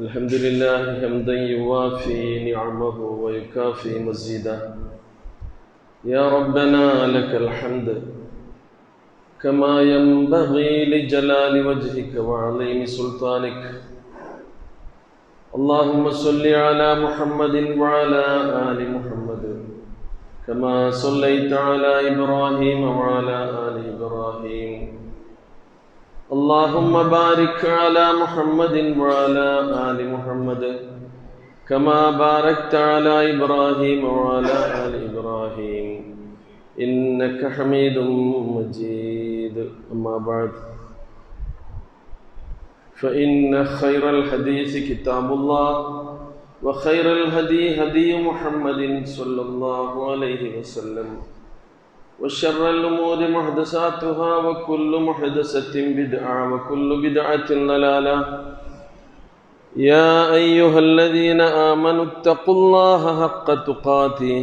الحمد لله حمدا يوافي نعمه ويكافي مزيدا. يا ربنا لك الحمد كما ينبغي لجلال وجهك وعظيم سلطانك. اللهم صل على محمد وعلى آل محمد كما صليت على إبراهيم وعلى آل إبراهيم. اللهم بارك على محمد وعلى آل محمد كما باركت على إبراهيم وعلى آل إبراهيم إنك حميد مجيد. أما بعد، فإن خير الحديث كتاب الله وخير الهدي هدي محمد صلى الله عليه وسلم وشر الأمور محدثاتها وكل محدثة بدعة وكل بدعة ضلالة. يا أيها الذين آمنوا اتقوا الله حق تقاته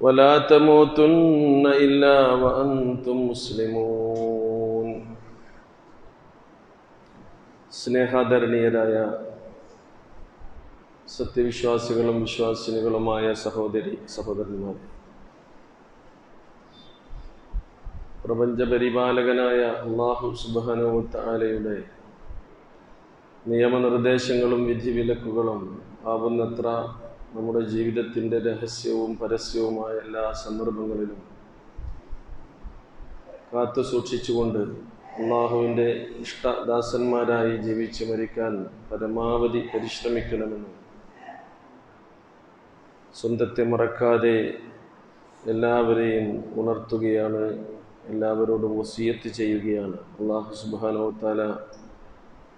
ولا تموتن إلا وأنتم مسلمون. സ്നേഹാദരണീയരായ സത്യവിശ്വാസികളും വിശ്വാസിനികളുമായ സഹോദരി സഹോദരന്മാരെ, പ്രപഞ്ചപരിപാലകനായ അല്ലാഹു സുബ്ഹാനഹു വ തആലയുടെ നിയമനിർദ്ദേശങ്ങളും വിധിവിലക്കുകളും ആവുന്നത്ര നമ്മുടെ ജീവിതത്തിൻ്റെ രഹസ്യവും പരസ്യവുമായ എല്ലാ സന്ദർഭങ്ങളിലും കാത്തു സൂക്ഷിച്ചുകൊണ്ട് അള്ളാഹുവിൻ്റെ ഇഷ്ടദാസന്മാരായി ജീവിച്ചു മരിക്കാൻ പരമാവധി പരിശ്രമിക്കണമെന്നും സ്വന്തത്തെ മറക്കാതെ എല്ലാവരെയും ഉണർത്തുകയാണ്, എല്ലാവരോടും വസിയത്ത് ചെയ്യുകയാണ്. അല്ലാഹു സുബ്ഹാനഹു വ തആല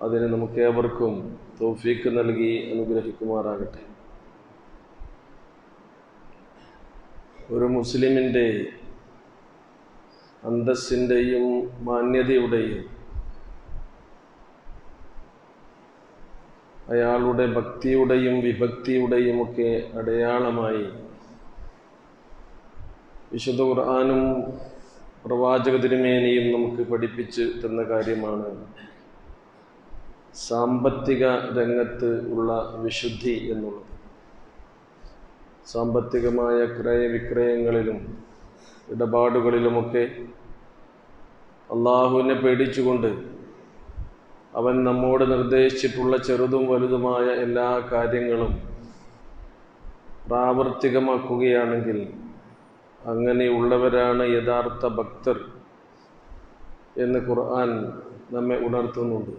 അതിന് നമുക്കേവർക്കും തൗഫീഖ് നൽകി അനുഗ്രഹിക്കുമാറാകട്ടെ. ഒരു മുസ്ലിമിൻ്റെ അന്തസ്സിൻ്റെയും മാന്യതയുടെയും അയാളുടെ ഭക്തിയുടെയും വിഭക്തിയുടെയും ഒക്കെ അടയാളമായി വിശുദ്ധ ഖുർആനും പ്രവാചക തിരുമേനിയും നമുക്ക് പഠിപ്പിച്ച് തന്ന കാര്യമാണ് സാമ്പത്തിക രംഗത്ത് ഉള്ള വിശുദ്ധി എന്നുള്ളത്. സാമ്പത്തികമായ ക്രയവിക്രയങ്ങളിലും ഇടപാടുകളിലുമൊക്കെ അള്ളാഹുവിനെ പേടിച്ചുകൊണ്ട് അവൻ നമ്മോട് നിർദ്ദേശിച്ചിട്ടുള്ള ചെറുതും വലുതുമായ എല്ലാ കാര്യങ്ങളും പ്രാവർത്തികമാക്കുകയാണെങ്കിൽ അങ്ങനെയുള്ളവരാണ് യഥാർത്ഥ ഭക്തർ എന്ന് ഖുർആൻ നമ്മെ ഉണർത്തുന്നുണ്ട്.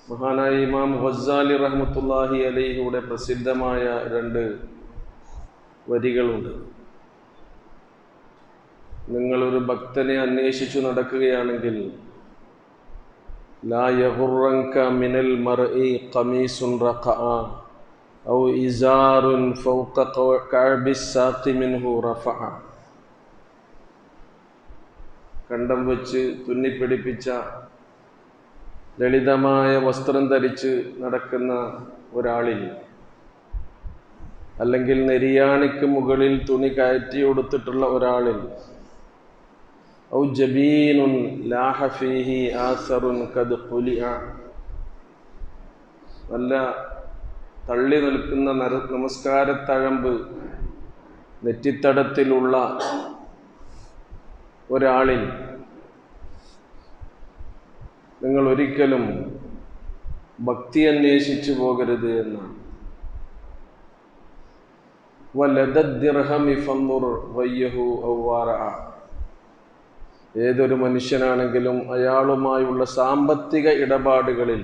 മഹാനായ ഇമാം ഗസ്സാലി റഹ്മത്തുള്ളാഹി അലൈഹിയുടെ പ്രസിദ്ധമായ 2 വരികളുണ്ട്. നിങ്ങളൊരു ഭക്തനെ അന്വേഷിച്ചു നടക്കുകയാണെങ്കിൽ ലാ യഗുറൻക മിനൽ മർഇ ഖമീസുൻ റഖഅ ഔ ഇസാറുൻ ഫൗക കഅബിസ് സാഖി മിൻഹു റഫഅ. കണ്ടം വെച്ച് തുന്നിപ്പിടിപ്പിച്ച ലളിതമായ വസ്ത്രം ധരിച്ച് നടക്കുന്ന ഒരാളിൽ, അല്ലെങ്കിൽ നെരിയാണിക്ക് മുകളിൽ തുണി കയറ്റിയൊടുത്തിട്ടുള്ള ഒരാളിൽ, ഔ ജബീനുൻ ലാഹ ഫീഹി ആസറുൻ ഖദ് ഖുലിഅ, നല്ല തള്ളി നിൽക്കുന്ന നമസ്കാരത്തഴമ്പ് നെറ്റിത്തടത്തിലുള്ള ഒരാളിൽ നിങ്ങൾ ഒരിക്കലും ഭക്തി അന്വേഷിച്ചു പോകരുത് എന്നാണ്. ഏതൊരു മനുഷ്യനാണെങ്കിലും അയാളുമായുള്ള സാമ്പത്തിക ഇടപാടുകളിൽ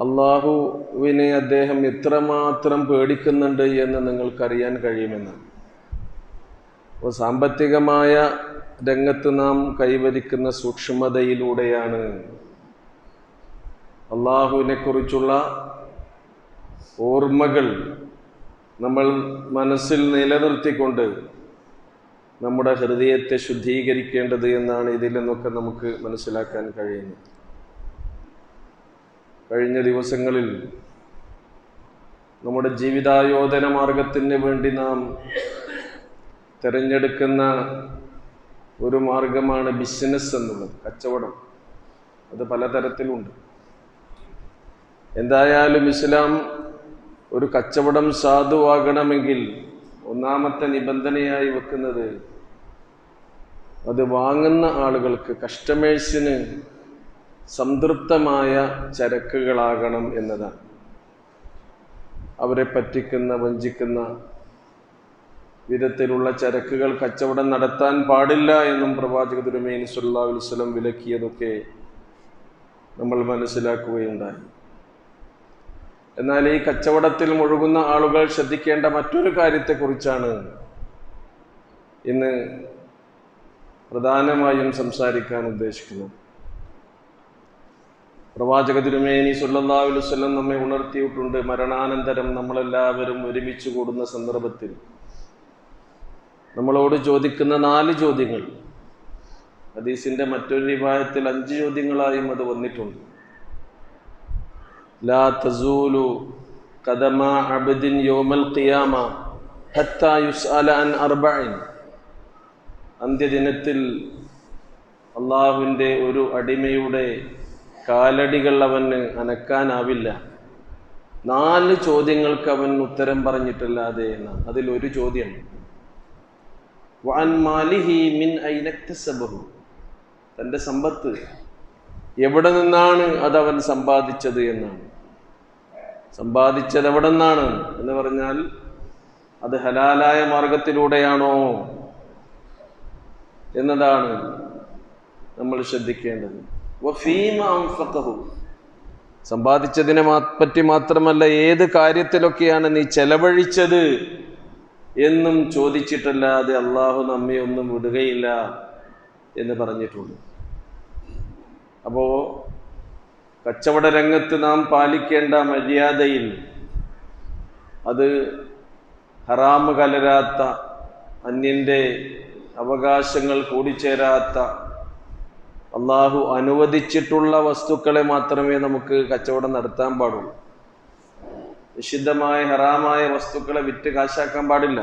അള്ളാഹുവിനെ അദ്ദേഹം എത്രമാത്രം പേടിക്കുന്നുണ്ട് എന്ന് നിങ്ങൾക്കറിയാൻ കഴിയുമെന്ന്. അപ്പോൾ സാമ്പത്തികമായ രംഗത്ത് നാം കൈവരിക്കുന്ന സൂക്ഷ്മതയിലൂടെയാണ് അള്ളാഹുവിനെ കുറിച്ചുള്ള ഓർമ്മകൾ നമ്മൾ മനസ്സിൽ നിലനിർത്തിക്കൊണ്ട് നമ്മുടെ ഹൃദയത്തെ ശുദ്ധീകരിക്കേണ്ടത് എന്നാണ് ഇതിൽ നിന്നൊക്കെ നമുക്ക് മനസ്സിലാക്കാൻ കഴിയുന്നത്. കഴിഞ്ഞ ദിവസങ്ങളിൽ നമ്മുടെ ജീവിതായോധന മാർഗത്തിന് വേണ്ടി നാം തിരഞ്ഞെടുക്കുന്ന ഒരു മാർഗമാണ് ബിസിനസ് എന്നുള്ളത്, കച്ചവടം. അത് പലതരത്തിലുണ്ട്. എന്തായാലും ഇസ്ലാം ഒരു കച്ചവടം സാധുവാകണമെങ്കിൽ ഒന്നാമത്തെ നിബന്ധനയായി വെക്കുന്നത് അത് വാങ്ങുന്ന ആളുകൾക്ക്, കസ്റ്റമേഴ്സിന് സംതൃപ്തമായ ചരക്കുകളാകണം എന്നതാണ്. അവരെ പറ്റിക്കുന്ന, വഞ്ചിക്കുന്ന വിധത്തിലുള്ള ചരക്കുകൾ കച്ചവടം നടത്താൻ പാടില്ല എന്നും പ്രവാചക തിരുമേനി സ്വല്ലല്ലാഹു അലൈഹി വസല്ലം വിലക്കിയതൊക്കെ നമ്മൾ മനസ്സിലാക്കുകയുണ്ടായി. എന്നാൽ ഈ കച്ചവടത്തിൽ മുഴുകുന്ന ആളുകൾ ശ്രദ്ധിക്കേണ്ട മറ്റൊരു കാര്യത്തെക്കുറിച്ചാണ് ഇന്ന് പ്രധാനമായും സംസാരിക്കാൻ ഉദ്ദേശിക്കുന്നത്. പ്രവാചക തിരുമേനി സ്വല്ലല്ലാഹു അലൈഹി വസല്ലം നമ്മെ ഉണർത്തിയിട്ടുണ്ട്. മരണാനന്തരം നമ്മളെല്ലാവരും ഒരുമിച്ച് കൂടുന്ന സന്ദർഭത്തിൽ നമ്മളോട് ചോദിക്കുന്ന 4 ചോദ്യങ്ങൾ. ഹദീസിന്റെ മറ്റൊരു റിവായത്തിൽ 5 ചോദ്യങ്ങളായും അത് വന്നിട്ടുണ്ട്. ലാ തസൂലു ഖദമ അബ്ദിൻ യൗമൽ ഖിയാമ ഹത്താ യുസ്അല അൻ അർബഇൻ. അന്ത്യദിനത്തിൽ അള്ളാഹുവിൻ്റെ ഒരു അടിമയുടെ കാലടികൾ അവന് അനക്കാനാവില്ല. 4 ചോദ്യങ്ങൾക്ക് അവൻ ഉത്തരം പറഞ്ഞിട്ടല്ലാതെ എന്നാണ്. അതിലൊരു ചോദ്യം വഅൻ മാലിഹി മിൻ ഐന ഇക്തസബഹു. തൻ്റെ സമ്പത്ത് എവിടെ നിന്നാണ് അതവൻ സമ്പാദിച്ചത് എന്നാണ്. സമ്പാദിച്ചത് എവിടെ നിന്നാണ് എന്ന് പറഞ്ഞാൽ അത് ഹലാലായ മാർഗത്തിലൂടെയാണോ എന്നതാണ് നമ്മൾ ശ്രദ്ധിക്കേണ്ടത്. വഫീമ അൻഫഖഹു. സമ്പാദിച്ചതിനെ പറ്റി മാത്രമല്ല, ഏത് കാര്യത്തിലൊക്കെയാണ് നീ ചെലവഴിച്ചത് എന്നും ചോദിച്ചിട്ടല്ലാതെ അള്ളാഹു നമ്മെ ഒന്നും വിടുകയില്ല എന്ന് പറഞ്ഞിട്ടുണ്ട്. അപ്പോൾ കച്ചവട രംഗത്ത് നാം പാലിക്കേണ്ട മര്യാദയിൽ അത് ഹറാമ് കലരാത്ത, അന്യൻ്റെ അവകാശങ്ങൾ കൂടിച്ചേരാത്ത, അള്ളാഹു അനുവദിച്ചിട്ടുള്ള വസ്തുക്കളെ മാത്രമേ നമുക്ക് കച്ചവടം നടത്താൻ പാടുള്ളൂ. നിഷിദ്ധമായ ഹറാമായ വസ്തുക്കളെ വിറ്റ് കാശാക്കാൻ പാടില്ല.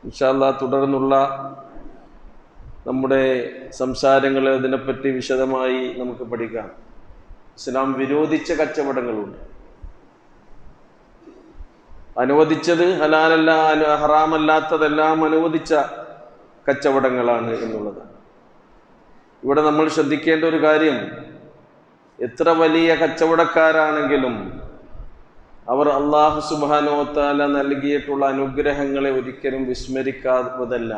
ഇൻഷാ അല്ലാഹ് തുടർന്നുള്ള നമ്മുടെ സംസാരങ്ങൾ അതിനെപ്പറ്റി വിശദമായി നമുക്ക് പഠിക്കാം. ഇസ്ലാം വിരോധിച്ച കച്ചവടങ്ങളുണ്ട്. അനുവദിച്ചത് ഹലാലല്ല, ഹറാമല്ലാത്തതെല്ലാം അനുവദിച്ച കച്ചവടങ്ങളാണ് എന്നുള്ളതാണ്. ഇവിടെ നമ്മൾ ശ്രദ്ധിക്കേണ്ട ഒരു കാര്യം, എത്ര വലിയ കച്ചവടക്കാരാണെങ്കിലും അവർ അല്ലാഹു സുബ്ഹാനഹു വ തആല നൽകിയിട്ടുള്ള അനുഗ്രഹങ്ങളെ ഒരിക്കലും വിസ്മരിക്കാത്തതല്ല.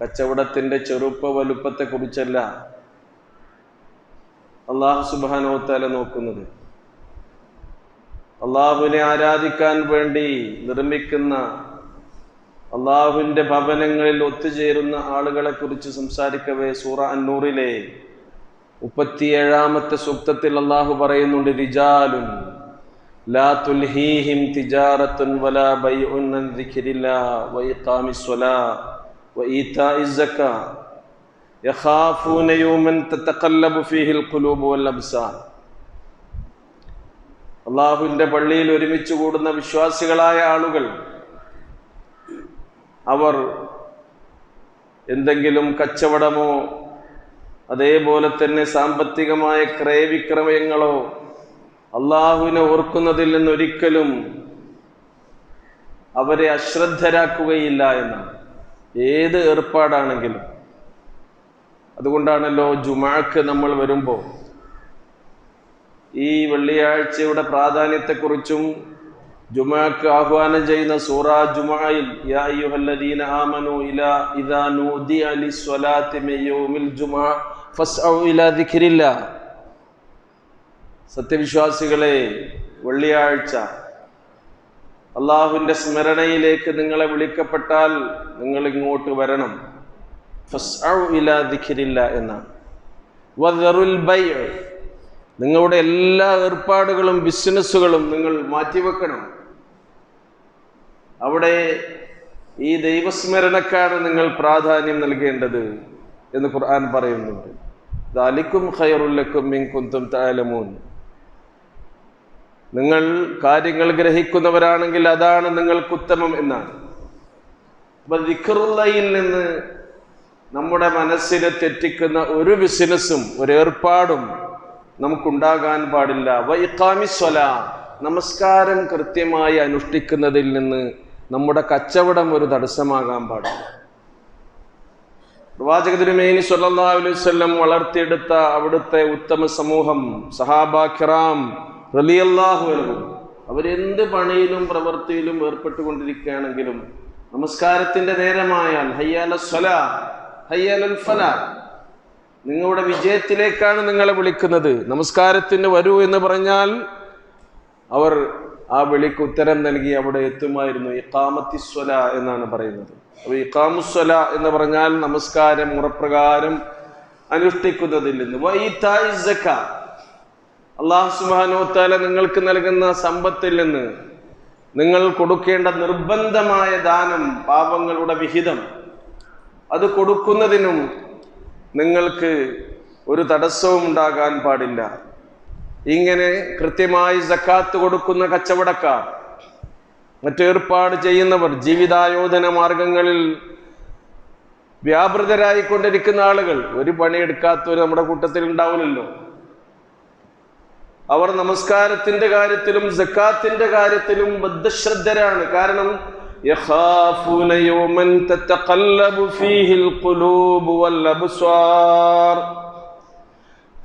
കച്ചവടത്തിൻ്റെ ചെറുപ്പ വലുപ്പത്തെക്കുറിച്ചല്ല അല്ലാഹു സുബ്ഹാനഹു വ തആല നോക്കുന്നത്. അള്ളാഹുവിനെ ആരാധിക്കാൻ വേണ്ടി നിർമ്മിക്കുന്ന, അള്ളാഹുവിൻ്റെ ഭവനങ്ങളിൽ ഒത്തുചേരുന്ന ആളുകളെ കുറിച്ച് സംസാരിക്കവേ സൂറ അന്നൂറിലെ 37-ാമത്തെ സൂക്തത്തിൽ അള്ളാഹു പറയുന്നുണ്ട്, റിജാലുൻ ലാ തുൽഹീഹിം തിജാറത്തുൻ വലാ ബൈഉൻ അൻ ദിക്രില്ലാഹി വഇഖാമിസ് സ്വലാത്തി വഈതാഇസ് സക്കാത്ത് യഖാഫൂന യൗമൻ തതഖല്ലബു ഫീഹിൽ ഖുലൂബു വൽ അബ്സാർ. അള്ളാഹുവിൻ്റെ പള്ളിയിൽ ഒരുമിച്ച് കൂടുന്ന വിശ്വാസികളായ ആളുകൾ അവർ എന്തെങ്കിലും കച്ചവടമോ അതേപോലെ തന്നെ സാമ്പത്തികമായ ക്രയവിക്രയങ്ങളോ അള്ളാഹുവിനെ ഓർക്കുന്നതിൽ നിന്നൊരിക്കലും അവരെ അശ്രദ്ധരാക്കുകയില്ല എന്നാണ്, ഏത് ഏർപ്പാടാണെങ്കിലും. അതുകൊണ്ടാണല്ലോ ജുമാക്ക് നമ്മൾ വരുമ്പോൾ ഈ വെള്ളിയാഴ്ചയുടെ പ്രാധാന്യത്തെക്കുറിച്ചും ജുമാക്ക് ആഹ്വാനം ചെയ്യുന്ന സൂറ ജുമുഅയിൽ യാ അയ്യുഹല്ലദീന ആമനൂ ഇദാ നൂദിയ ലിസ്വലാത്തി മിൻ യൗമിൽ ജുമുഅ ഫസ്ഔ ഇലാ ദിക്രില്ലാഹ്. സത്യവിശ്വാസികളെ, വെള്ളിയാഴ്ച അള്ളാഹുവിൻ്റെ സ്മരണയിലേക്ക് നിങ്ങളെ വിളിക്കപ്പെട്ടാൽ നിങ്ങൾ ഇങ്ങോട്ട് വരണം. ഫസ്ഔ ഇലാ ദിക്രില്ലാഹ് എന്നാണ്. വദറുൽ ബൈഅ. നിങ്ങളുടെ എല്ലാ ഏർപ്പാടുകളും ബിസിനസ്സുകളും നിങ്ങൾ മാറ്റിവെക്കണം. അവിടെ ഈ ദൈവസ്മരണക്കാണ് നിങ്ങൾ പ്രാധാന്യം നൽകേണ്ടത് എന്ന് ഖുർആൻ പറയുന്നുണ്ട്. ദാലികും ഖൈറുൽ ലക്കും ഇൻ കുൻതും തഅലമൂൻ. നിങ്ങൾ കാര്യങ്ങൾ ഗ്രഹിക്കുന്നവരാണെങ്കിൽ അതാണ് നിങ്ങൾക്ക് ഉത്തമം എന്നാണ്. അപ്പൊ ദിക്റുല്ലാഹിൽ നിന്ന് നമ്മുടെ മനസ്സിനെ തെറ്റിക്കുന്ന ഒരു ബിസിനസ്സും ഒരു ഏർപ്പാടും നമുക്കുണ്ടാകാൻ പാടില്ല. വഇഖാമിസ്സലാ, നമസ്കാരം കൃത്യമായി അനുഷ്ഠിക്കുന്നതിൽ നിന്ന് നമ്മുടെ കച്ചവടം ഒരു തടസ്സമാകാൻ പാടില്ല. പ്രവാചക തിരുമേനി സ്വല്ലല്ലാഹു അലൈഹി വസല്ലം വളർത്തിയെടുത്ത അവിടുത്തെ ഉത്തമ സമൂഹം സഹാബാ കിറാം റളിയല്ലാഹു അൻഹും അവരെന്ത് പണിയിലും പ്രവൃത്തിയിലും ഏർപ്പെട്ടുകൊണ്ടിരിക്കുകയാണെങ്കിലും നമസ്കാരത്തിന്റെ നേരമായാൽ ഹയ്യാലസ്സലാ ഹയ്യാലൽ ഫലാ, നിങ്ങളുടെ വിജയത്തിലേക്കാണ് നിങ്ങളെ വിളിക്കുന്നത്, നമസ്കാരത്തിന് വരൂ എന്ന് പറഞ്ഞാൽ അവർ ആ വിളിക്ക് ഉത്തരം നൽകി അവിടെ എത്തുമായിരുന്നു. ഇഖാമത്തിസ്വല എന്നാണ് പറയുന്നത്. അപ്പോൾ ഇഖാമുസ്വല എന്ന് പറഞ്ഞാൽ നമസ്കാരം മുറപ്രകാരം അനുഷ്ഠിക്കുന്നതിൽ നിന്ന്. വഇതാഇസ് സക്കാ, അല്ലാഹു സുബ്ഹാനഹു വ തആല നിങ്ങൾക്ക് നൽകുന്ന സമ്പത്തിൽ നിന്ന് നിങ്ങൾ കൊടുക്കേണ്ട നിർബന്ധമായ ദാനം, പാപങ്ങളുടെ വിഹിതം, അത് കൊടുക്കുന്നതിനും നിങ്ങൾക്ക് ഒരു തടസ്സവും ഉണ്ടാകാൻ പാടില്ല. ഇങ്ങനെ കൃത്യമായി സക്കാത്ത് കൊടുക്കുന്ന കച്ചവടക്കാർ, മറ്റേർപ്പാട് ചെയ്യുന്നവർ, ജീവിതായോധന മാർഗങ്ങളിൽ വ്യാപൃതരായിക്കൊണ്ടിരിക്കുന്ന ആളുകൾ, ഒരു പണിയെടുക്കാത്തവർ നമ്മുടെ കൂട്ടത്തിൽ ഉണ്ടാവില്ലല്ലോ. അവർ നമസ്കാരത്തിന്റെ കാര്യത്തിലും സക്കാത്തിന്റെ കാര്യത്തിലും ബദ്ധശ്രദ്ധരാണ്. കാരണം യഖാഫൂന യൗമൻ തതഖല്ലബു ഫീഹിൽ ഖുലൂബു വൽ അബ്സ്വാർ,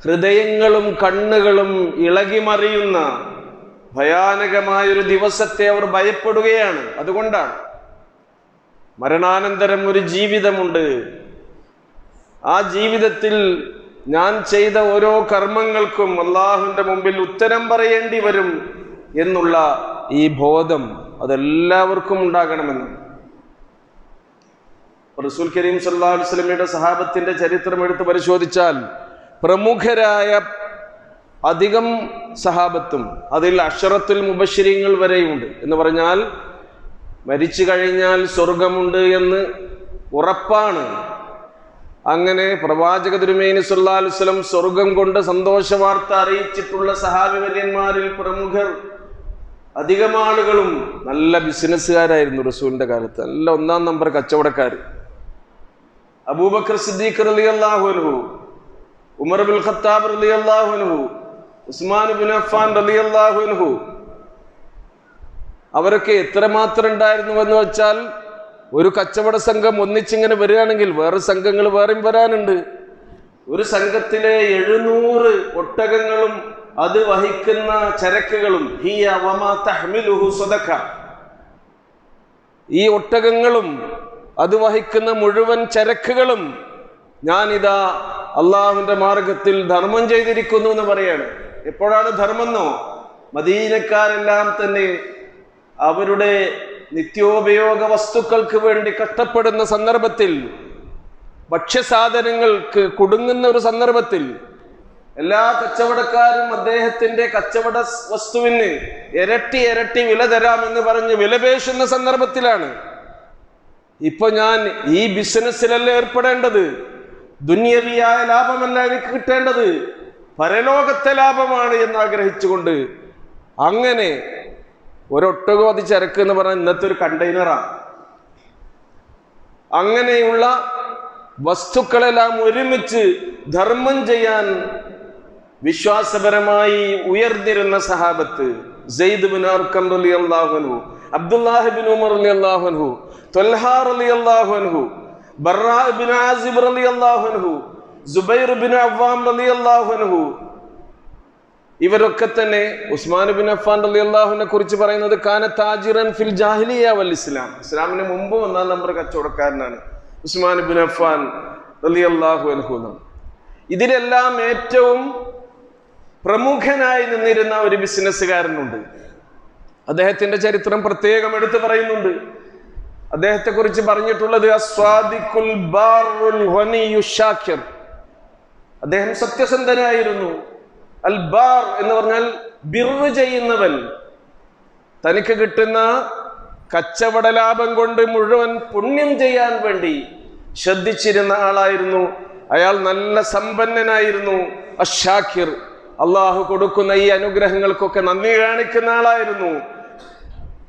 ഹൃദയങ്ങളും കണ്ണുകളും ഇളകിമറിയുന്ന ഭയാനകമായൊരു ദിവസത്തെ അവർ ഭയപ്പെടുകയാണ്. അതുകൊണ്ടാണ് മരണാനന്തരം ഒരു ജീവിതമുണ്ട്, ആ ജീവിതത്തിൽ ഞാൻ ചെയ്ത ഓരോ കർമ്മങ്ങൾക്കും അള്ളാഹുവിന്റെ മുമ്പിൽ ഉത്തരം പറയേണ്ടി വരും എന്നുള്ള ഈ ബോധം അതെല്ലാവർക്കും ഉണ്ടാകണമെന്ന്. റസൂൽ കരീം സല്ലല്ലാഹു അലൈഹി വസല്ലമയുടെ സഹാബത്തിന്റെ ചരിത്രം എടുത്ത് പരിശോധിച്ചാൽ പ്രമുഖരായ അധികം സഹാബത്തും അതിൽ അശറത്തുൽ മുബശ്ശിരീങ്ങൾ വരെയുണ്ട്. എന്ന് പറഞ്ഞാൽ മരിച്ചു കഴിഞ്ഞാൽ സ്വർഗമുണ്ട് എന്ന് ഉറപ്പാണ്. അങ്ങനെ പ്രവാചക തിരുമേനി സല്ലല്ലാഹു അലൈഹി വസല്ലം സ്വർഗം കൊണ്ട് സന്തോഷ വാർത്ത അറിയിച്ചിട്ടുള്ള സഹാബിവര്യന്മാരിൽ പ്രമുഖർ അധികം ആളുകളും നല്ല ബിസിനസ്സുകാരായിരുന്നു. റസൂലിന്റെ കാലത്ത് നല്ല ഒന്നാം നമ്പർ കച്ചവടക്കാർ. അബൂബക്കർ സിദ്ദീഖ് റളിയല്ലാഹു അൻഹു, ഉമർ ഇബ്നുൽ ഖത്താബ് റളിയല്ലാഹു അൻഹു, ഉസ്മാൻ ഇബ്നു അഫ്ഫാൻ റളിയല്ലാഹു അൻഹു, അവരൊക്കെ എത്രമാത്രം ഉണ്ടായിരുന്നു എന്ന് വെച്ചാൽ ഒരു കച്ചവട സംഘം ഒന്നിച്ചിങ്ങനെ വരികയാണെങ്കിൽ വേറെ സംഘങ്ങൾ വേറെയും വരാനുണ്ട്. ഒരു സംഘത്തിലെ 700 ഒട്ടകങ്ങളും അത് വഹിക്കുന്ന ചരക്കുകളും ഹിയ വമാ തഹ്മിലുഹു സദഖ, ഈ ഒട്ടകങ്ങളും അത് വഹിക്കുന്ന മുഴുവൻ ചരക്കുകളും ഞാനിതാ അള്ളാഹുവിന്റെ മാർഗത്തിൽ ധർമ്മം ചെയ്തിരിക്കുന്നു എന്ന് പറയാണ്. എപ്പോഴാണ് ധർമ്മമെന്നോ? മദീനക്കാരെല്ലാം തന്നെ അവരുടെ നിത്യോപയോഗ വസ്തുക്കൾക്ക് വേണ്ടി കഷ്ടപ്പെടുന്ന സന്ദർഭത്തിൽ, ഭക്ഷ്യസാധനങ്ങൾക്ക് കുടുങ്ങുന്ന ഒരു സന്ദർഭത്തിൽ എല്ലാ കച്ചവടക്കാരും അദ്ദേഹത്തിന്റെ കച്ചവട വസ്തുവിന് ഇരട്ടി ഇരട്ടി വില തരാമെന്ന് പറഞ്ഞ് വിലപേശുന്ന സന്ദർഭത്തിലാണ് ഇപ്പൊ ഞാൻ ഈ ബിസിനസ്സിലല്ല ഏർപ്പെടേണ്ടത്, ദുന്യവിയായ ലാഭമല്ല എനിക്ക് കിട്ടേണ്ടത്, പരലോകത്തെ ലാഭമാണ് എന്ന് ആഗ്രഹിച്ചുകൊണ്ട് അങ്ങനെ ഒരൊട്ടകം അത് ചരക്ക് എന്ന് പറഞ്ഞാൽ ഇന്നത്തെ ഒരു കണ്ടെയ്നറാണ്. അങ്ങനെയുള്ള വസ്തുക്കളെല്ലാം ഒരുമിച്ച് ധർമ്മം ചെയ്യാൻ വിശ്വാസപരമായി ഉയർന്നിരുന്ന സഹാബത്ത് സെയ്ദ് ബിൻ അർഖം റളിയല്ലാഹു അൻഹു, അബ്ദുല്ലാഹ് ബിൻ ഉമർ റളിയല്ലാഹു അൻഹു, ത്വൽഹ റളിയല്ലാഹു അൻഹു, ബർറാ ബിൻ ആസിബ് റളിയല്ലാഹു അൻഹു, സുബൈർ ബിൻ അവ്വാം റളിയല്ലാഹു അൻഹു, ഇവരൊക്കെ തന്നെ ഉസ്മാൻ ബിൻ അഫ്ഫാൻ റളിയല്ലാഹുവിനെ കുറിച്ച് പറയുന്നത് കാന താജിറൻ ഫിൽ ജാഹിലിയ്യ വൽ ഇസ്ലാം, ഇസ്ലാമിന് മുമ്പ് ഒന്നാം നമ്പർ കച്ചവടക്കാരനാണ് ഉസ്മാൻ ബിൻ അഫ്ഫാൻ റളിയല്ലാഹു അൻഹു. ഇതിലെല്ലാം ഏറ്റവും പ്രമുഖനായി നിന്നിരുന്ന ഒരു ബിസിനസ്സുകാരനുണ്ട്. അദ്ദേഹത്തിന്റെ ചരിത്രം പ്രത്യേകം എടുത്തു പറയുന്നുണ്ട്. അദ്ദേഹത്തെ കുറിച്ച് പറഞ്ഞിട്ടുള്ളത് അസ്വാദിഖുൽ ബാറുൽ ഗനിയു ഷാക്കിർ, അദ്ദേഹം സത്യസന്ധനായിരുന്നു. അൽ ബാർ എന്ന് പറഞ്ഞാൽ ബിർറ് ചെയ്യുന്നവൻ. തനിക്ക് കിട്ടുന്ന കച്ചവട ലാഭം കൊണ്ട് മുഴുവൻ പുണ്യം ചെയ്യാൻ വേണ്ടി ശ്രദ്ധിച്ചിരുന്ന ആളായിരുന്നു അയാൾ. നല്ല സമ്പന്നനായിരുന്നു. അഷാക്കിർ, അള്ളാഹു കൊടുക്കുന്ന ഈ അനുഗ്രഹങ്ങൾക്കൊക്കെ നന്ദി കാണിക്കുന്ന ആളായിരുന്നു.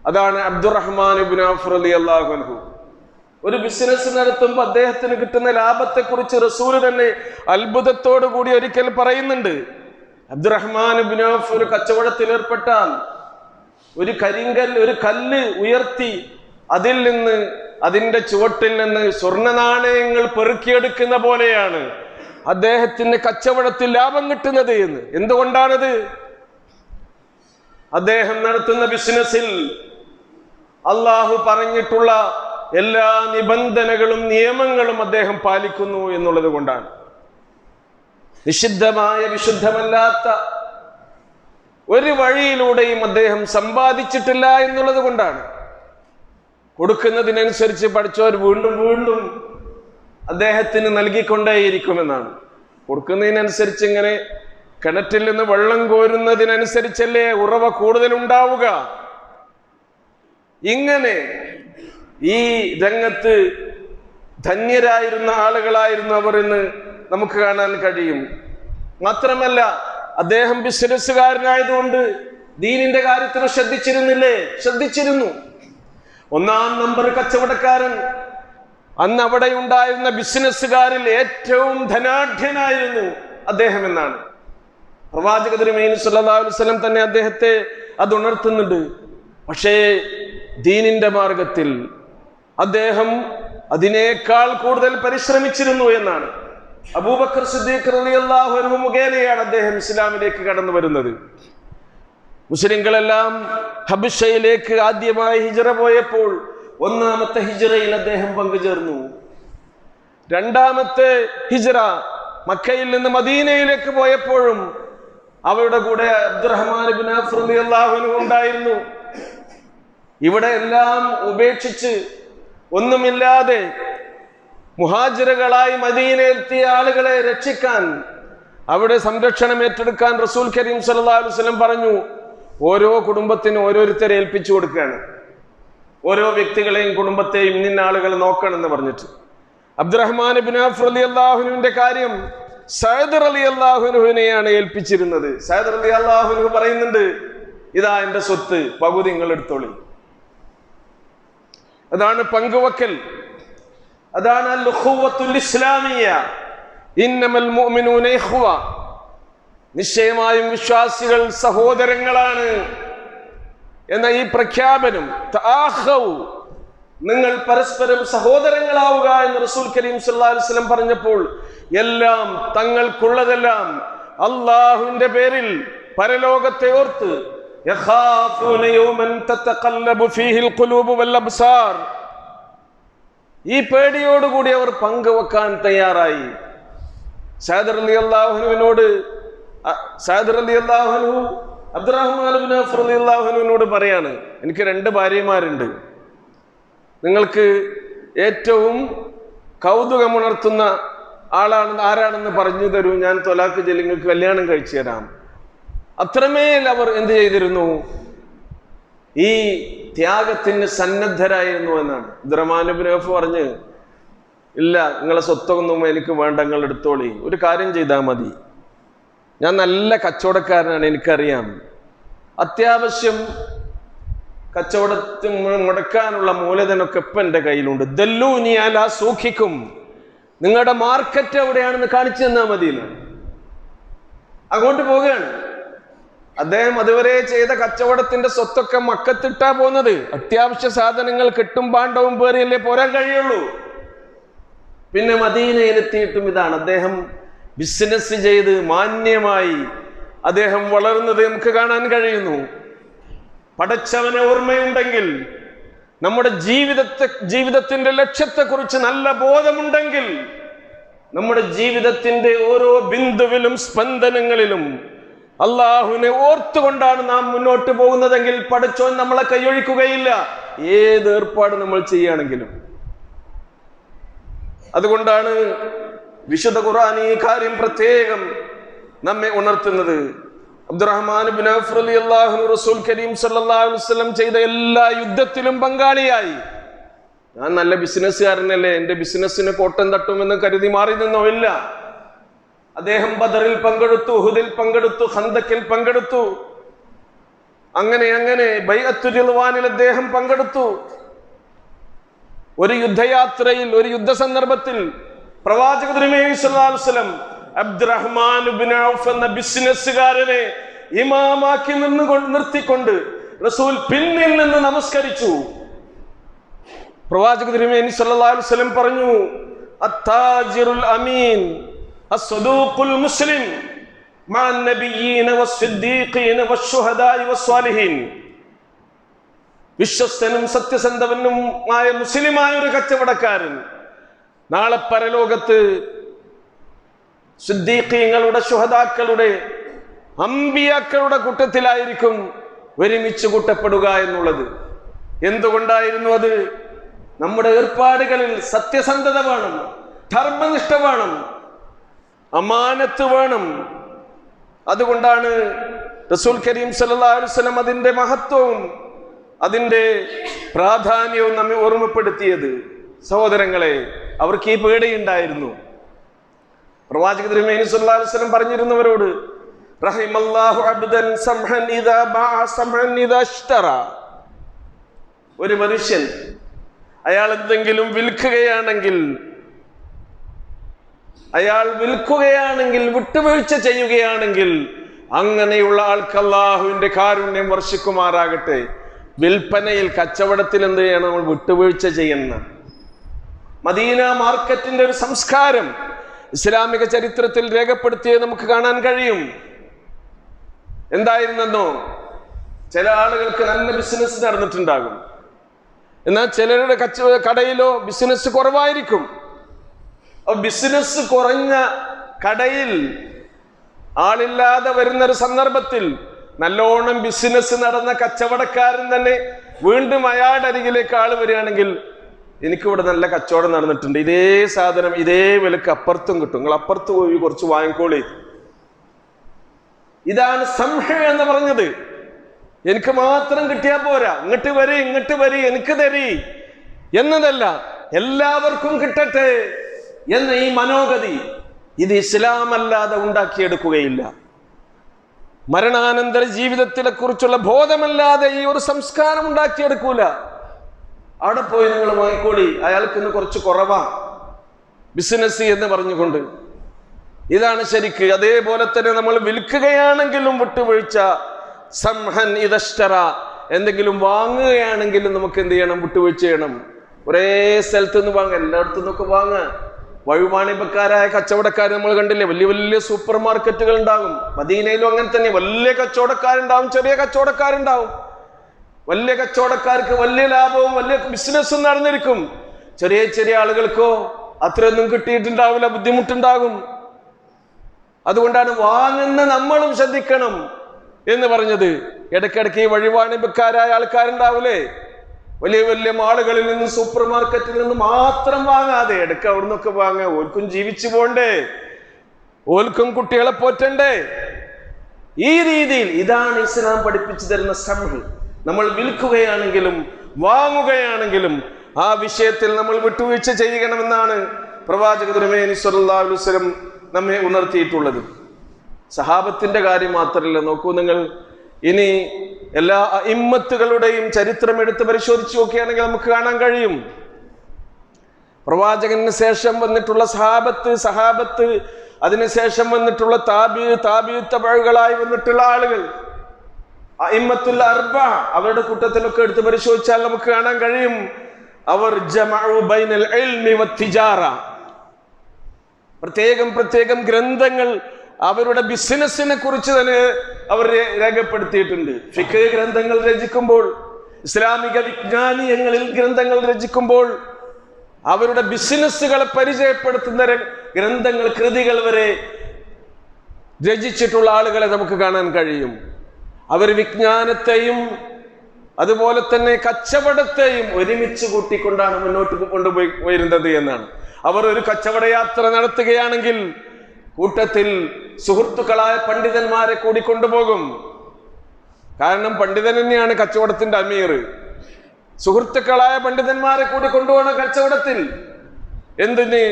അതാണ് അബ്ദുറഹ്മാൻ ഇബ്നു ഔഫ് റളിയല്ലാഹു അൻഹു. ഒരു ബിസിനസ് നടത്തുമ്പോൾ അദ്ദേഹത്തിന് കിട്ടുന്ന ലാഭത്തെ കുറിച്ച് റസൂൽ തന്നെ അത്ഭുതത്തോടു കൂടി ഒരിക്കൽ പറയുന്നുണ്ട്. അബ്ദുറഹ്മാൻ ഇബ്നു ഔഫ് ഒരു കച്ചവടത്തിൽ ഏർപ്പെട്ടാൽ ഒരു കല്ല് ഉയർത്തി അതിൽ നിന്ന് അതിന്റെ ചുവട്ടിൽ നിന്ന് സ്വർണ്ണ നാണയങ്ങൾ പെറുക്കിയെടുക്കുന്ന പോലെയാണ് അദ്ദേഹത്തിന് കച്ചവടത്തിൽ ലാഭം കിട്ടുന്നത് എന്ന്. എന്തുകൊണ്ടാണത്? അദ്ദേഹം നടത്തുന്ന ബിസിനസ്സിൽ അള്ളാഹു പറഞ്ഞിട്ടുള്ള എല്ലാ നിബന്ധനകളും നിയമങ്ങളും അദ്ദേഹം പാലിക്കുന്നു എന്നുള്ളത് കൊണ്ടാണ്. നിഷിദ്ധമായ വിശുദ്ധമല്ലാത്ത ഒരു വഴിയിലൂടെയും അദ്ദേഹം സമ്പാദിച്ചിട്ടില്ല എന്നുള്ളത് കൊണ്ടാണ്. കൊടുക്കുന്നതിനനുസരിച്ച് പഠിച്ചവർ വീണ്ടും വീണ്ടും അദ്ദേഹത്തിന് നൽകിക്കൊണ്ടേയിരിക്കുമെന്നാണ്. കൊടുക്കുന്നതിനനുസരിച്ച് ഇങ്ങനെ കിണറ്റിൽ നിന്ന് വെള്ളം കോരുന്നതിനനുസരിച്ചല്ലേ ഉറവ കൂടുതൽ ഉണ്ടാവുക. ഇങ്ങനെ ഈ രംഗത്ത് ധന്യരായിരുന്ന ആളുകളായിരുന്നു അവർ എന്ന് നമുക്ക് കാണാൻ കഴിയും. മാത്രമല്ല അദ്ദേഹം ബിസിനസ്സുകാരനായതുകൊണ്ട് ദീനിന്റെ കാര്യത്തിൽ ശ്രദ്ധിച്ചിരുന്നില്ലേ? ശ്രദ്ധിച്ചിരുന്നു. 1-ാം നമ്പർ കച്ചവടക്കാരൻ. അന്ന് അവിടെ ഉണ്ടായിരുന്ന ബിസിനസ്സുകാരിൽ ഏറ്റവും ധനാഢ്യനായിരുന്നു അദ്ദേഹം എന്നാണ് പ്രവാചക തിരുമേനി സല്ലല്ലാഹു അലൈഹി വസല്ലം തന്നെ അദ്ദേഹത്തെ അത് ഉണർത്തുന്നുണ്ട്. പക്ഷേ ദീനിന്റെ മാർഗത്തിൽ അദ്ദേഹം അതിനേക്കാൾ കൂടുതൽ പരിശ്രമിച്ചിരുന്നു എന്നാണ്. അബൂബക്കർ സിദ്ദീഖ് റളിയല്ലാഹു അൻഹു മുഖേനയാണ് അദ്ദേഹം ഇസ്ലാമിലേക്ക് കടന്നു വരുന്നത്. മുസ്ലിങ്ങളെല്ലാം ഹബശയിലേക്ക് ആദ്യമായി ഹിജ്റ പോയപ്പോൾ 1-ാമത്തെ ഹിജ്റയിൽ അദ്ദേഹം പങ്കുചേർന്നു. 2-ാമത്തെ ഹിജ്റ മക്കയിൽ നിന്ന് മദീനയിലേക്ക് പോയപ്പോഴും അവരുടെ കൂടെ അബ്ദുറഹ്മാൻ ഇബ്നു ഔഫ് റളിയല്ലാഹു അൻഹു ഉണ്ടായിരുന്നു. ഇവിടെ എല്ലാം ഉപേക്ഷിച്ച് ഒന്നുമില്ലാതെ മുഹാജിറുകളായി മദീനയിലെത്തിയ ആളുകളെ രക്ഷിക്കാൻ, അവിടെ സംരക്ഷണം ഏറ്റെടുക്കാൻ റസൂൽ കരീം സല്ലല്ലാഹു അലൈഹി വസല്ലം പറഞ്ഞു, ഓരോ കുടുംബത്തിനും ഓരോരുത്തരെ ഏൽപ്പിച്ചു കൊടുക്കുകയാണ്. ഓരോ വ്യക്തികളെയും കുടുംബത്തെയും ഇന്ന ആളുകൾ നോക്കണം എന്ന് പറഞ്ഞിട്ട്. അബ്ദുറഹ്മാൻ ഇബ്നു ഔഫ് റളിയല്ലാഹു അൻഹുവിന്റെ കാര്യം സഅദ് റളിയല്ലാഹു അൻഹുവിനെയാണ് ഏൽപ്പിച്ചിരുന്നത്. സഅദ് റളിയല്ലാഹു അൻഹു പറയുന്നുണ്ട്, ഇതാ എന്റെ സ്വത്ത്, പകുതി നിങ്ങൾ എടുത്തോളി. അതാണ് പങ്കുവെക്കൽ. അതാണ് അൽ ഉഖുവത്തുൽ ഇസ്ലാമിയ്യ. ഇന്നമൽ മുഅ്മിനൂന ഇഖ്വ. നിശ്ചയമായും വിശ്വാസികൾ സഹോദരങ്ങളാണ് എന്ന ഈ പ്രഖ്യാപനം, തആഖൗ, നിങ്ങൾ പരസ്പരം സഹോദരങ്ങളാവുക എന്ന് റസൂൽ കരീം സല്ലല്ലാഹു അലൈഹി വസല്ലം പറഞ്ഞപ്പോൾ എല്ലാം തങ്ങൾക്കുള്ളതെല്ലാം അല്ലാഹുവിന്റെ പേരിൽ പരലോകത്തെ ഓർത്ത് യഖാഫൂന യൗമൻ തതഖല്ലബു ഫീഹിൽ ഖുലൂബു വൽ അബ്സാർ, ഈ പേടിയോടുകൂടി അവർ പങ്കുവെക്കാൻ തയ്യാറായി. സഅദ് റളിയല്ലാഹു അൻഹുവിനോട് അബ്ദുറഹ്മാൻ ഇബ്നു ഔഫ് റളിയല്ലാഹു അൻഹുവിനോട് പറയാണ്, എനിക്ക് 2 ഭാര്യമാരുണ്ട്. നിങ്ങൾക്ക് ഏറ്റവും കൗതുകമുണർത്തുന്ന ആരാണെന്ന് പറഞ്ഞു തരൂ, ഞാൻ തൊലാക്ക് ചൊല്ലി നിങ്ങൾക്ക് കല്യാണം കഴിച്ചു തരാം. അത്രമേൽ അവർ എന്ത് ചെയ്തിരുന്നു? ഈ ത്യാഗത്തിന് സന്നദ്ധരായിരുന്നു എന്നാണ്. അബ്ദുറഹ്മാൻ ഇബ്നു ഔഫ് പറഞ്ഞു, ഇല്ല, നിങ്ങളെ സ്വത്തൊന്നും എനിക്ക് വേണ്ട, നിങ്ങൾ എടുത്തോളി. ഒരു കാര്യം ചെയ്താൽ മതി, ഞാൻ നല്ല കച്ചവടക്കാരനാണ്, എനിക്കറിയാം. അത്യാവശ്യം കച്ചവടത്തിൽ മുടക്കാനുള്ള മൂലധനമൊക്കെ ഇപ്പം എൻ്റെ കയ്യിലുണ്ട്. ദല്ലൂനി അലാ സൂഖിക്കും, നിങ്ങളുടെ മാർക്കറ്റ് എവിടെയാണെന്ന് കാണിച്ചു തന്നാൽ മതി. അങ്ങോട്ട് പോവുകയാണ് അദ്ദേഹം. അതുവരെ ചെയ്ത കച്ചവടത്തിന്റെ സ്വത്തൊക്കെ മക്കത്തിട്ടാ പോകുന്നത്. അത്യാവശ്യ സാധനങ്ങൾ കെട്ടും പാണ്ഡവും പേറിയല്ലേ പോരാൻ കഴിയുള്ളൂ. പിന്നെ മദീനയിലെത്തിയിട്ടും ഇതാണ് അദ്ദേഹം ബിസിനസ് ചെയ്ത് മാന്യമായി അദ്ദേഹം വളർന്നത് നമുക്ക് കാണാൻ കഴിയുന്നു. പടച്ചവനെ ഓർമ്മയുണ്ടെങ്കിൽ, നമ്മുടെ ജീവിതത്തിന്റെ ലക്ഷ്യത്തെക്കുറിച്ച് നല്ല ബോധമുണ്ടെങ്കിൽ, നമ്മുടെ ജീവിതത്തിന്റെ ഓരോ ബിന്ദുവിലും സ്പന്ദനങ്ങളിലും അള്ളാഹുവിനെ ഓർത്തുകൊണ്ടാണ് നാം മുന്നോട്ട് പോകുന്നതെങ്കിൽ പടച്ചോൻ നമ്മളെ കൈയൊഴിക്കുകയില്ല, ഏത് ഏർപ്പാട് നമ്മൾ ചെയ്യുകയാണെങ്കിലും. അതുകൊണ്ടാണ് വിശുദ്ധ ഖുർആൻ ഈ കാര്യം പ്രത്യേകം നമ്മെ ഉണർത്തുന്നത്. അബ്ദുറഹ്മാൻ ഇബ്നു ഔഫ് റളിയല്ലാഹു അൻഹു റസൂൽ കരീം സല്ലല്ലാഹു അലൈഹി വസല്ലം ചെയ്ത എല്ലാ യുദ്ധത്തിലും പങ്കാളിയായി. ഞാൻ നല്ല ബിസിനസ്സുകാരനല്ലേ, എന്റെ ബിസിനസ്സിന് കോട്ടം തട്ടുമെന്ന് കരുതി മാറി നിന്നോ? ഇല്ല. അദ്ദേഹം ബദറിൽ പങ്കെടുത്തു, ഉഹുദിൽ പങ്കെടുത്തു, ഖന്തക്കിൽ പങ്കെടുത്തു. അങ്ങനെ ബൈഅത്തുർ റിദ്വാനിൽ അദ്ദേഹം പങ്കെടുത്തു. ഒരു യുദ്ധയാത്രയിൽ, ഒരു യുദ്ധ സന്ദർഭത്തിൽ പ്രവാചക തിരുമേനി സല്ലല്ലാഹു അലൈഹി വസല്ലം അബ്ദുറഹ്മാൻ ഇബ്നു ഔഫ് എന്ന ബിസിനസ്സുകാരനെ ഇമാമാക്കി നിർത്തിക്കൊണ്ട് റസൂൽ പിന്നിൽ നിന്ന് നമസ്കരിച്ചു. പ്രവാചക തിരുമേനി സല്ലല്ലാഹു അലൈഹി വസല്ലം പറഞ്ഞു, അത്താജിറുൽ അമീൻ അസ്സദൂഖുൽ മുസ്ലിം മഅൻ നബിയ്യീന വസ്സിദ്ദീഖീന വശുഹദാഇ വസ്സാലിഹീൻ. വിശ്വസ്തനും സത്യസന്ധവനുമായ മുസ്ലിമായ ഒരു കച്ചവടക്കാരൻ നാളെ പരലോകത്ത് സിദ്ദീഖീങ്ങളുടെ, ശുഹദാക്കളുടെ, അംബിയാക്കളുടെ കൂട്ടത്തിലായിരിക്കും ഒരുമിച്ച് കൂട്ടപ്പെടുക എന്നുള്ളത്. എന്തുകൊണ്ടായിരുന്നു അത്? നമ്മുടെ ഏർപ്പാടുകളിൽ സത്യസന്ധത വേണം, ധർമ്മനിഷ്ഠ വേണം, അമാനത്ത് വേണം. അതുകൊണ്ടാണ് റസൂൽ കരീം സല്ലല്ലാഹു അലൈഹി വസല്ലം അതിന്റെ മഹത്വവും അതിന്റെ പ്രാധാന്യവും നമ്മെ ഓർമ്മപ്പെടുത്തിയത്. സഹോദരങ്ങളെ, അവർക്ക് ഈ പേടിയുണ്ടായിരുന്നു. പ്രവാചക തിരുമേനി സല്ലല്ലാഹു അലൈഹി വസല്ലം പറഞ്ഞിരുന്നവരോട്, റഹിമല്ലാഹു അബ്ദൻ സംഹൻ ഇദാ ബഅ സംഹൻ ഇദാ ഇശ്തറ. ഒരു മനുഷ്യൻ അയാൾ എന്തെങ്കിലും വിൽക്കുകയാണെങ്കിൽ, വിട്ടുവീഴ്ച ചെയ്യുകയാണെങ്കിൽ അങ്ങനെയുള്ള ആൾക്ക് അല്ലാഹുവിന്റെ കാരുണ്യം വർഷിക്കുമാറാകട്ടെ. വിൽപ്പനയിൽ, കച്ചവടത്തിൽ എന്ത് ചെയ്യണം? നമ്മൾ വിട്ടുവീഴ്ച ചെയ്യുന്ന മദീന മാർക്കറ്റിന്റെ ഒരു സംസ്കാരം ഇസ്ലാമിക ചരിത്രത്തിൽ രേഖപ്പെടുത്തിയത് നമുക്ക് കാണാൻ കഴിയും. എന്തായിരുന്നെന്നോ, ചില ആളുകൾക്ക് നല്ല ബിസിനസ് നടന്നിട്ടുണ്ടാകും, എന്നാൽ ചിലരുടെ കടയിലോ ബിസിനസ് കുറവായിരിക്കും. ബിസിനസ് കുറഞ്ഞ കടയിൽ ആളില്ലാതെ വരുന്നൊരു സന്ദർഭത്തിൽ നല്ലോണം ബിസിനസ് നടന്ന കച്ചവടക്കാരൻ തന്നെ വീണ്ടും അയാളുടെ അരികിലേക്ക് ആള് വരികയാണെങ്കിൽ, എനിക്കിവിടെ നല്ല കച്ചവടം നടന്നിട്ടുണ്ട്, ഇതേ സാധനം ഇതേ വിലക്ക് അപ്പുറത്തും കിട്ടും, നിങ്ങൾ അപ്പുറത്ത് പോയി കുറച്ച് വാങ്ങിക്കോളി. ഇതാണ് സംഹ എന്ന് പറഞ്ഞത്. എനിക്ക് മാത്രം കിട്ടിയാൽ പോരാ, ഇങ്ങോട്ട് വരി എനിക്ക് തരി എന്നതല്ല, എല്ലാവർക്കും കിട്ടട്ടെ എന്ന ഈ മനോഗതി ഇത് ഇസ്ലാം അല്ലാതെ ഉണ്ടാക്കിയെടുക്കുകയില്ല. മരണാനന്തര ജീവിതത്തിനെ കുറിച്ചുള്ള ബോധമല്ലാതെ ഈ ഒരു സംസ്കാരം ഉണ്ടാക്കിയെടുക്കൂല. അവിടെ പോയി നിങ്ങൾ വാങ്ങിക്കോളി, അയാൾക്ക് ഇന്ന് കുറച്ച് കുറവാ ബിസിനസ് എന്ന് പറഞ്ഞുകൊണ്ട്. ഇതാണ് ശരിക്ക്. അതേപോലെ തന്നെ നമ്മൾ വിൽക്കുകയാണെങ്കിലും വിട്ടുവീഴ്ച, സംഹൻ ഇദശ്തറ, എന്തെങ്കിലും വാങ്ങുകയാണെങ്കിലും നമുക്ക് എന്ത് ചെയ്യണം? വിട്ടുവീഴ്ച ചെയ്യണം. ഒരേ സ്ഥലത്ത് നിന്ന് വാങ്ങുക, എല്ലായിടത്തു നിന്നൊക്കെ വാങ്ങുക. വഴിവാണിഭക്കാരായ കച്ചവടക്കാർ നമ്മൾ കണ്ടില്ലേ, വലിയ വലിയ സൂപ്പർ മാർക്കറ്റുകൾ ഉണ്ടാകും. മദീനയിലും അങ്ങനെ തന്നെ വലിയ കച്ചവടക്കാരുണ്ടാവും, ചെറിയ കച്ചവടക്കാരുണ്ടാവും. വലിയ കച്ചവടക്കാർക്ക് വലിയ ലാഭവും വലിയ ബിസിനസ്സും നടന്നിരിക്കും. ചെറിയ ചെറിയ ആളുകൾക്കോ അത്രയൊന്നും കിട്ടിയിട്ടുണ്ടാവില്ല, ബുദ്ധിമുട്ടുണ്ടാകും. അതുകൊണ്ടാണ് വാങ്ങുന്ന നമ്മളും ശ്രദ്ധിക്കണം എന്ന് പറഞ്ഞത്. ഇടയ്ക്കിടയ്ക്ക് ഈ വഴിവാണിഭക്കാരായ ആൾക്കാരുണ്ടാവൂലേ, വലിയ വലിയ മാളുകളിൽ നിന്ന്, സൂപ്പർ മാർക്കറ്റിൽ നിന്ന് മാത്രം വാങ്ങാതെ ഇടയ്ക്ക് അവിടെ നിന്നൊക്കെ വാങ്ങുക. ഓൽക്കും ജീവിച്ചു പോണ്ടേ, ഓൽക്കും കുട്ടികളെ പോറ്റണ്ടേ. ഈ രീതിയിൽ ഇതാണ് ഇസ്ലാം പഠിപ്പിച്ചു തരുന്ന സംഹ്. നമ്മൾ വിൽക്കുകയാണെങ്കിലും വാങ്ങുകയാണെങ്കിലും ആ വിഷയത്തിൽ നമ്മൾ വിട്ടുവീഴ്ച ചെയ്യണമെന്നാണ് പ്രവാചക തിരുമേനി സ്വല്ലല്ലാഹു അലൈഹി വസല്ലം നമ്മെ ഉണർത്തിയിട്ടുള്ളത്. സഹാബത്തിന്റെ കാര്യം മാത്രമല്ല, നോക്കൂ നിങ്ങൾ, ഇനി എല്ലാ ഇമ്മത്തുകളുടെയും ചരിത്രം എടുത്ത് പരിശോധിച്ച് നോക്കുകയാണെങ്കിൽ നമുക്ക് കാണാൻ കഴിയും. പ്രവാചകന് ശേഷം വന്നിട്ടുള്ള സഹാബത്ത്, അതിനുശേഷം വന്നിട്ടുള്ള താബിഉകളായി വന്നിട്ടുള്ള ആളുകൾ, അഇമ്മത്തുൽ അർബ, അവരുടെ കൂട്ടത്തിലൊക്കെ എടുത്ത് പരിശോധിച്ചാൽ നമുക്ക് കാണാൻ കഴിയും, അവർ ജമഉ ബൈനൽ ഇൽമി വത്തിജാറ, പ്രത്യേകം ഗ്രന്ഥങ്ങൾ അവരുടെ ബിസിനസിനെ കുറിച്ച് തന്നെ അവർ രേഖപ്പെടുത്തിയിട്ടുണ്ട്. ഫിഖ് ഗ്രന്ഥങ്ങൾ രചിക്കുമ്പോൾ, ഇസ്ലാമിക വിജ്ഞാനീയങ്ങളിൽ ഗ്രന്ഥങ്ങൾ രചിക്കുമ്പോൾ അവരുടെ ബിസിനസ്സുകളെ പരിചയപ്പെടുത്തുന്ന ഗ്രന്ഥങ്ങൾ, കൃതികൾ വരെ രചിച്ചിട്ടുള്ള ആളുകളെ നമുക്ക് കാണാൻ കഴിയും. അവർ വിജ്ഞാനത്തെയും അതുപോലെ തന്നെ കച്ചവടത്തെയും ഒരുമിച്ച് കൂട്ടിക്കൊണ്ടാണ് മുന്നോട്ട് കൊണ്ടുപോയി വരുന്നത് എന്നാണ്. അവർ ഒരു കച്ചവട യാത്ര നടത്തുകയാണെങ്കിൽ കൂട്ടത്തിൽ സുഹൃത്തുക്കളായ പണ്ഡിതന്മാരെ കൂടി കൊണ്ടുപോകും. കാരണം പണ്ഡിതൻ തന്നെയാണ് കച്ചവടത്തിന്റെ അമീർ. സുഹൃത്തുക്കളായ പണ്ഡിതന്മാരെ കൂടി കൊണ്ടുപോകണം കച്ചവടത്തിൽ. എന്തിന്?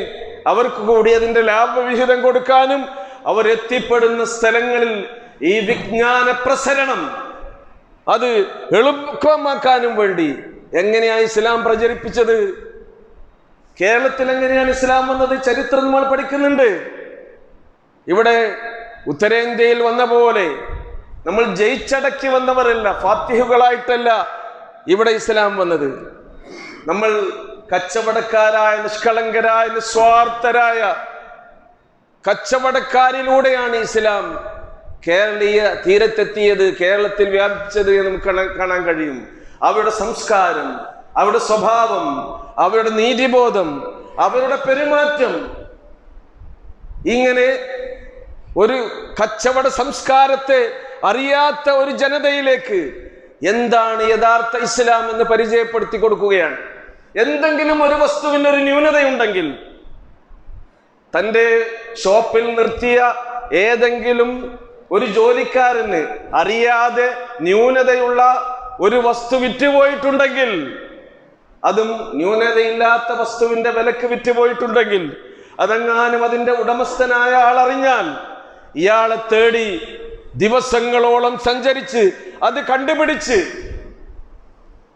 അവർക്ക് കൂടി അതിന്റെ ലാഭവിഹിതം കൊടുക്കാനും അവർ എത്തിപ്പെടുന്ന സ്ഥലങ്ങളിൽ ഈ വിജ്ഞാന പ്രസരണം അത് എളുപ്പമാക്കാനും വേണ്ടി. എങ്ങനെയാണ് ഇസ്ലാം പ്രചരിപ്പിച്ചത്? കേരളത്തിൽ എങ്ങനെയാണ് ഇസ്ലാം വന്നത്? ചരിത്രം നമ്മൾ പഠിക്കുന്നുണ്ട്. ഇവിടെ ഉത്തരേന്ത്യയിൽ വന്ന പോലെ നമ്മൾ ജയിച്ചടക്കി വന്നവരല്ല, ഫാത്തിഹുകളായിട്ടല്ല ഇവിടെ ഇസ്ലാം വന്നത്. നമ്മൾ കച്ചവടക്കാരായ, നിഷ്കളങ്കരായ, നിസ്വാർത്ഥരായ കച്ചവടക്കാരിലൂടെയാണ് ഇസ്ലാം കേരളീയ തീരത്തെത്തിയത്, കേരളത്തിൽ വ്യാപിച്ചത് എന്ന് നമുക്ക് കാണാൻ കഴിയും. അവരുടെ സംസ്കാരം, അവരുടെ സ്വഭാവം, അവരുടെ നീതിബോധം, അവരുടെ പെരുമാറ്റം, ഇങ്ങനെ ഒരു കച്ചവട സംസ്കാരത്തെ അറിയാത്ത ഒരു ജനതയിലേക്ക് എന്താണ് യഥാർത്ഥ ഇസ്ലാം എന്ന് പരിചയപ്പെടുത്തി കൊടുക്കുകയാണ്. എന്തെങ്കിലും ഒരു വസ്തുവിന് ഒരു ന്യൂനതയുണ്ടെങ്കിൽ, തൻ്റെ ഷോപ്പിൽ നിർത്തിയ ഏതെങ്കിലും ഒരു ജോലിക്കാരന് അറിയാതെ ന്യൂനതയുള്ള ഒരു വസ്തു വിറ്റുപോയിട്ടുണ്ടെങ്കിൽ, അതും ന്യൂനതയില്ലാത്ത വസ്തുവിന്റെ വിലക്ക് വിറ്റുപോയിട്ടുണ്ടെങ്കിൽ, അതെങ്ങാനും അതിന്റെ ഉടമസ്ഥനായ ആൾ അറിഞ്ഞാൽ ഇയാളെ തേടി ദിവസങ്ങളോളം സഞ്ചരിച്ച് അത് കണ്ടുപിടിച്ച്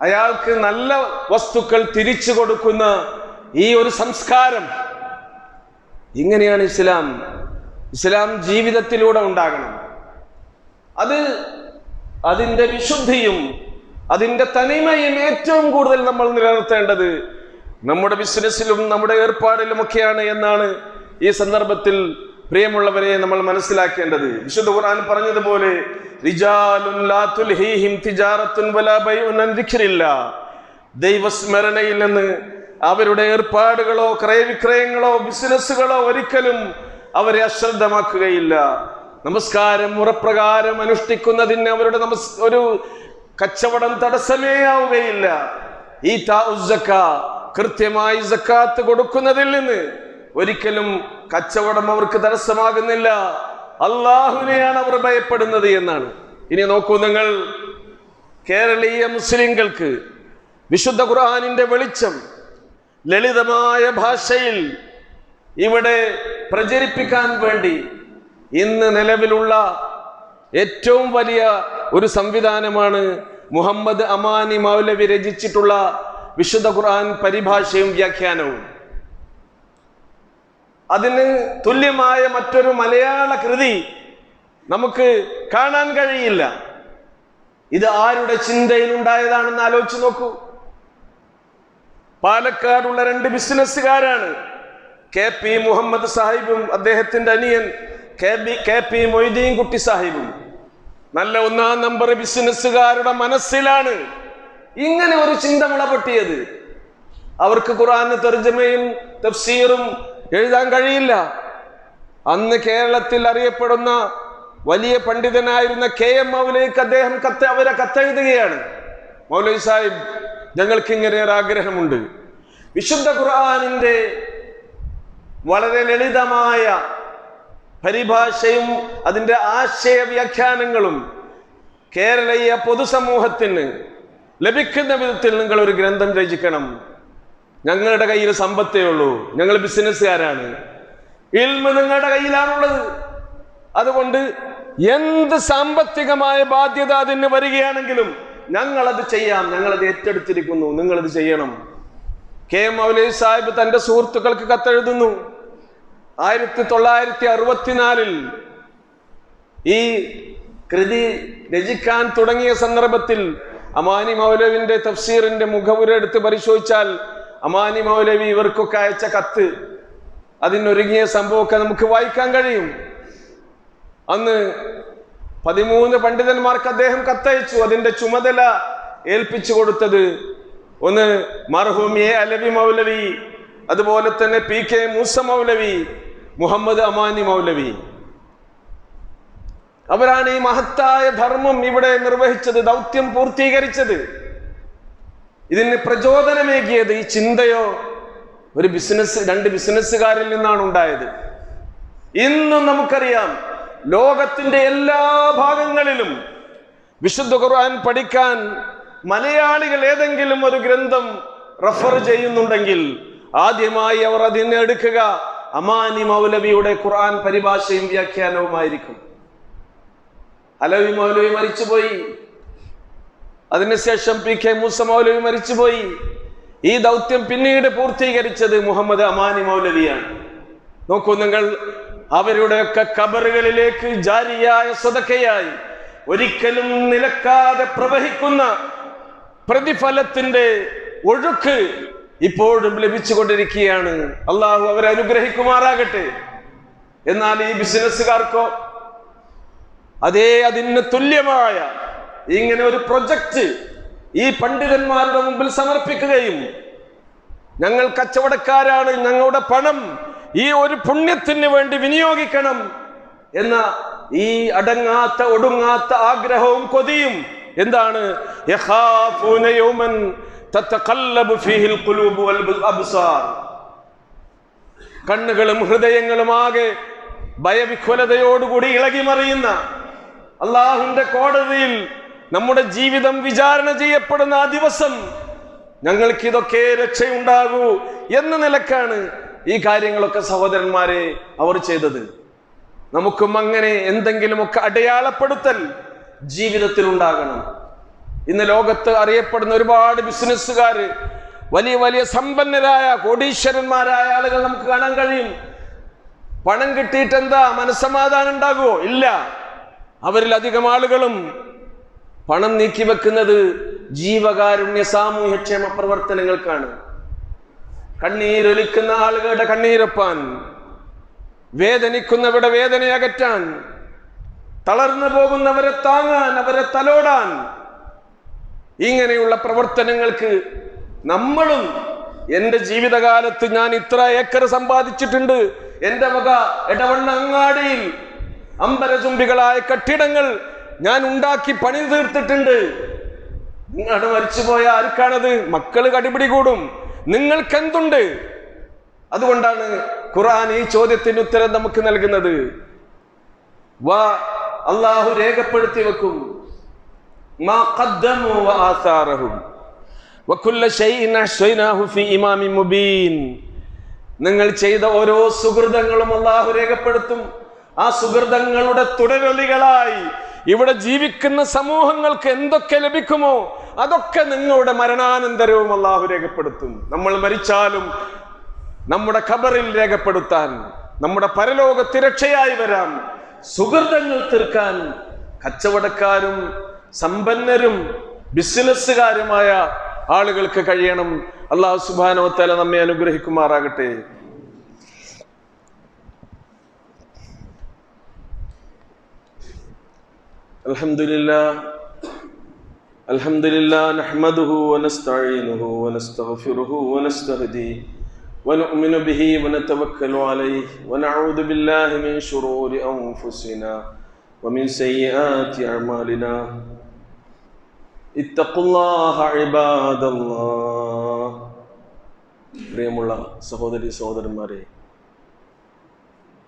അയാൾക്ക് നല്ല വസ്തുക്കൾ തിരിച്ചു കൊടുക്കുന്ന ഈ ഒരു സംസ്കാരം, ഇങ്ങനെയാണ് ഇസ്ലാം. ഇസ്ലാം ജീവിതത്തിലൂടെ ഉണ്ടാകണം. അത് അതിൻ്റെ വിശുദ്ധിയും അതിൻ്റെ തനിമയും ഏറ്റവും കൂടുതൽ നമ്മൾ നിലനിർത്തേണ്ടത് നമ്മുടെ ബിസിനസ്സിലും നമ്മുടെ ഏർപ്പാടിലുമൊക്കെയാണ് എന്നാണ് ഈ സന്ദർഭത്തിൽ പ്രിയമുള്ളവരെ നമ്മൾ മനസ്സിലാക്കേണ്ടത്. വിശുദ്ധ ഖുർആൻ പറഞ്ഞതുപോലെ റിജാലുൻ ലാ തുൽഹീഹിം തിജാറത്തുൻ വലാ ബൈഉൻ അൻ ദിക്രില്ലാഹ്, ദൈവസ്മരണയിൽ നിന്ന് അവരുടെ ഏർപ്പാടുകളോ ക്രയവിക്രയങ്ങളോ ബിസിനസ്സുകളോ ഒരിക്കലും അവരെ അശ്രദ്ധമാക്കുകയില്ല. നമസ്കാരം മുറപ്രകാരം അനുഷ്ഠിക്കുന്നതിന് അവരുടെ ഒരു കച്ചവടം തടസ്സമേ ആവുകയില്ല. ഈ കൃത്യമായി സക്കാത്ത് കൊടുക്കുന്നതിൽ നിന്ന് ഒരിക്കലും കച്ചവടം അവർക്ക് തടസ്സമാകുന്നില്ല. അള്ളാഹുവിനെയാണ് അവർ ഭയപ്പെടുന്നത് എന്നാണ്. ഇനി നോക്കൂ നിങ്ങൾ, കേരളീയ മുസ്ലിങ്ങൾക്ക് വിശുദ്ധ ഖുർആനിന്റെ വെളിച്ചം ലളിതമായ ഭാഷയിൽ ഇവിടെ പ്രചരിപ്പിക്കാൻ വേണ്ടി ഇന്ന് നിലവിലുള്ള ഏറ്റവും വലിയ ഒരു സംവിധാനമാണ് മുഹമ്മദ് അമാനി മൗലവി രചിച്ചിട്ടുള്ള വിശുദ്ധ ഖുർആൻ പരിഭാഷയും വ്യാഖ്യാനവും. അതിന് തുല്യമായ മറ്റൊരു മലയാള കൃതി നമുക്ക് കാണാൻ കഴിയില്ല. ഇത് ആരുടെ ചിന്തയിൽ ഉണ്ടായതാണെന്ന് ആലോചിച്ച് നോക്കൂ. പാലക്കാടുള്ള രണ്ട് ബിസിനസ്സുകാരാണ്, KP മുഹമ്മദ് സാഹിബും അദ്ദേഹത്തിന്റെ അനിയൻ KP മൊയ്തീൻ കുട്ടി സാഹിബും. നല്ല ഒന്നാം നമ്പർ ബിസിനസ്സുകാരുടെ മനസ്സിലാണ് ഇങ്ങനെ ഒരു ചിന്ത മുളപൊട്ടിയത്. അവർക്ക് ഖുർആന് തർജമയും തഫ്സീറും എഴുതാൻ കഴിയില്ല. അന്ന് കേരളത്തിൽ അറിയപ്പെടുന്ന വലിയ പണ്ഡിതനായിരുന്ന KM മൗലവിക്ക് അദ്ദേഹം അവരെ കത്തെഴുതുകയാണ്, മൗലവി സാഹിബ്, ഞങ്ങൾക്ക് ഇങ്ങനെ ഒരു ആഗ്രഹമുണ്ട്. വിശുദ്ധ ഖുർആനിന്റെ വളരെ ലളിതമായ പരിഭാഷയും അതിൻ്റെ ആശയ വ്യാഖ്യാനങ്ങളും കേരളീയ പൊതുസമൂഹത്തിന് ലഭിക്കുന്ന വിധത്തിൽ നിങ്ങൾ ഒരു ഗ്രന്ഥം രചിക്കണം. ഞങ്ങളുടെ കയ്യിൽ സമ്പത്തേ ഉള്ളൂ, ഞങ്ങൾ ബിസിനസ്സുകാരാണ്, ഇൽമ് നിങ്ങളുടെ കയ്യിലാണുള്ളത്. അതുകൊണ്ട് എന്ത് സാമ്പത്തികമായ ബാധ്യത അതിന് വരികയാണെങ്കിലും ഞങ്ങളത് ചെയ്യാം, ഞങ്ങളത് ഏറ്റെടുത്തിരിക്കുന്നു, നിങ്ങളത് ചെയ്യണം. KM മൗലവി സാഹിബ് തന്റെ സുഹൃത്തുക്കൾക്ക് കത്തെഴുതുന്നു. 1964 ഈ കൃതി രചിക്കാൻ തുടങ്ങിയ സന്ദർഭത്തിൽ അമാനി മൗലവിന്റെ തഫ്സീറിന്റെ മുഖവുര എടുത്ത് പരിശോധിച്ചാൽ അമാനി മൗലവി ഇവർക്കൊക്കെ അയച്ച കത്ത്, അതിനൊരുങ്ങിയ സംഭവമൊക്കെ നമുക്ക് വായിക്കാൻ കഴിയും. അന്ന് 13 പണ്ഡിതന്മാർക്ക് അദ്ദേഹം കത്തയച്ചു. അതിന്റെ ചുമതല ഏൽപ്പിച്ചു കൊടുത്തത് ഒന്ന് മർഹൂം A അലവി മൗലവി, അതുപോലെ തന്നെ PK മൂസ മൗലവി, മുഹമ്മദ് അമാനി മൗലവി. അവരാണ് ഈ മഹത്തായ ധർമ്മം ഇവിടെ നിർവഹിച്ചത്, ദൗത്യം പൂർത്തീകരിച്ചത്. ഇതിന് പ്രചോദനമേകിയത് ഈ ചിന്തയോ ഒരു രണ്ട് ബിസിനസ്സുകാരിൽ നിന്നാണ് ഉണ്ടായത്. ഇന്നും നമുക്കറിയാം, ലോകത്തിന്റെ എല്ലാ ഭാഗങ്ങളിലും വിശുദ്ധ ഖുർആൻ പഠിക്കാൻ മലയാളികൾ ഏതെങ്കിലും ഒരു ഗ്രന്ഥം റഫർ ചെയ്യുന്നുണ്ടെങ്കിൽ ആദ്യമായി അവർ അതിനെ എടുക്കുക അമാനി മൗലവിയുടെ ഖുർആൻ പരിഭാഷയും വ്യാഖ്യാനവുമായിരിക്കും. അലവി മൗലവി മരിച്ചുപോയി, അതിനുശേഷം PK മൂസ മൗലവി മരിച്ചുപോയി. ഈ ദൗത്യം പിന്നീട് പൂർത്തീകരിച്ചത് മുഹമ്മദ് അമാനി മൗലവിയാണ്. നോക്കൂ നിങ്ങൾ, അവരുടെയൊക്കെ ഖബറുകളിലേക്ക് ജാരിയായ സദഖയായി ഒരിക്കലും നിലക്കാതെ പ്രവഹിക്കുന്ന പ്രതിഫലത്തിന്റെ ഒഴുക്ക് ഇപ്പോഴും ലഭിച്ചുകൊണ്ടിരിക്കുകയാണ്. അള്ളാഹു അവരെ അനുഗ്രഹിക്കുമാറാകട്ടെ. എന്നാൽ ഈ ബിസിനസ്സുകാർക്കോ അതിന് തുല്യമായ ഇങ്ങനെ ഒരു പ്രൊജക്റ്റ് ഈ പണ്ഡിതന്മാരുടെ മുമ്പിൽ സമർപ്പിക്കുകയും ഞങ്ങൾ കച്ചവടക്കാരാണ്, ഞങ്ങളുടെ പണം ഈ ഒരു പുണ്യത്തിന് വേണ്ടി വിനിയോഗിക്കണം എന്ന ഈ അടങ്ങാത്ത ഒടുങ്ങാത്ത ആഗ്രഹവും കൊതിയും എന്താണ്? യഖാഫൂന യൗമൻ തതഖല്ലബു ഫീഹിൽ ഖുലൂബു വൽ അബ്സാർ. കണ്ണുകളും ഹൃദയങ്ങളും ആകെ ഭയവിഹ്വലതയോടുകൂടി ഇളകി മറിയുന്ന അള്ളാഹുവിന്റെ കോടതിയിൽ നമ്മുടെ ജീവിതം വിചാരണ ചെയ്യപ്പെടുന്ന ആ ദിവസം ഞങ്ങൾക്ക് ഇതൊക്കെ രക്ഷയുണ്ടാകൂ എന്ന നിലക്കാണ് ഈ കാര്യങ്ങളൊക്കെ സഹോദരന്മാരെ അവർ ചെയ്തത്. നമുക്കും അങ്ങനെ എന്തെങ്കിലുമൊക്കെ അടയാളപ്പെടുത്തൽ ജീവിതത്തിൽ ഉണ്ടാകണം. ഇന്ന് ലോകത്ത് അറിയപ്പെടുന്ന ഒരുപാട് ബിസിനസ്സുകാര്, വലിയ വലിയ സമ്പന്നരായ കോടീശ്വരന്മാരായ ആളുകൾ നമുക്ക് കാണാൻ കഴിയും. പണം കിട്ടിയിട്ട് എന്താ മനസ്സമാധാനം ഉണ്ടാകുമോ? ഇല്ല. അവരിൽ അധികം ആളുകളും പണം നീക്കിവെക്കുന്നത് ജീവകാരുണ്യ സാമൂഹ്യക്ഷേമ പ്രവർത്തനങ്ങൾക്കാണ്. കണ്ണീരൊലിക്കുന്ന ആളുകളുടെ കണ്ണീരൊപ്പാൻ, വേദനിക്കുന്നവരുടെ വേദനയകറ്റാൻ, തളർന്നു പോകുന്നവരെ താങ്ങാൻ, അവരെ തലോടാൻ, ഇങ്ങനെയുള്ള പ്രവർത്തനങ്ങൾക്ക് നമ്മളും എന്റെ ജീവിതകാലത്ത് ഞാൻ ഇത്ര ഏക്കർ സമ്പാദിച്ചിട്ടുണ്ട്, എന്റെ വക എടവണ്ണ അങ്ങാടിയിൽ അമ്പരചുംബികളായ കെട്ടിടങ്ങൾ ഞാൻ ഉണ്ടാക്കി പണി തീർത്തിട്ടുണ്ട്. നിങ്ങളുടെ മരിച്ചുപോയ ആർക്കാണത്? മക്കള് കടിപിടി കൂടും. നിങ്ങൾക്കെന്തുണ്ട്? അതുകൊണ്ടാണ് ഖുർആൻ ഈ ചോദ്യത്തിന് ഉത്തരം നമുക്ക് നൽകുന്നത്. അള്ളാഹു രേഖപ്പെടുത്തി വെക്കും. മാ ഖദ്ദമു വ ആസാറഹും വകുല്ല ശൈഇൻ അഹ്സൈനാഹു ഫീ ഇമാമിൻ മുബീൻ. നിങ്ങൾ ചെയ്ത ഓരോ സുകൃതങ്ങളും അള്ളാഹു രേഖപ്പെടുത്തും. ആ സുകൃതങ്ങളുടെ തുടരൊലികളായി ഇവിടെ ജീവിക്കുന്ന സമൂഹങ്ങൾക്ക് എന്തൊക്കെ ലഭിക്കുമോ അതൊക്കെ നിങ്ങളുടെ മരണാനന്തരവും അള്ളാഹു രേഖപ്പെടുത്തും. നമ്മൾ മരിച്ചാലും നമ്മുടെ ഖബറിൽ രേഖപ്പെടുത്താൻ, നമ്മുടെ പരലോകത്ത് രക്ഷയായി വരാൻ, സുകൃതങ്ങൾ തീർക്കാൻ കച്ചവടക്കാരും സമ്പന്നരും ബിസിനസ്സുകാരുമായ ആളുകൾക്ക് കഴിയണം. അല്ലാഹു സുബ്ഹാനഹു വ തആല നമ്മെ അനുഗ്രഹിക്കുമാറാകട്ടെ. അൽഹംദുലില്ലാഹ് നഹ്മദുഹു വനസ്തഈനുഹു വനസ്തഗ്ഫിറുഹു വനസ്തഹ്ദീഹി വനുഅ്മിനു ബിഹി വനതവക്കലു അലൈഹി വനഊദു ബില്ലാഹി മിൻ ശുറൂരി അൻഫുസിനാ വമിൻ സയ്യിആതി അഅ്മാലിനാ. ഇത്തഖുല്ലാഹ ഇബാദല്ലാഹ്. പ്രിയമുള്ള സഹോദരി സഹോദരന്മാരെ,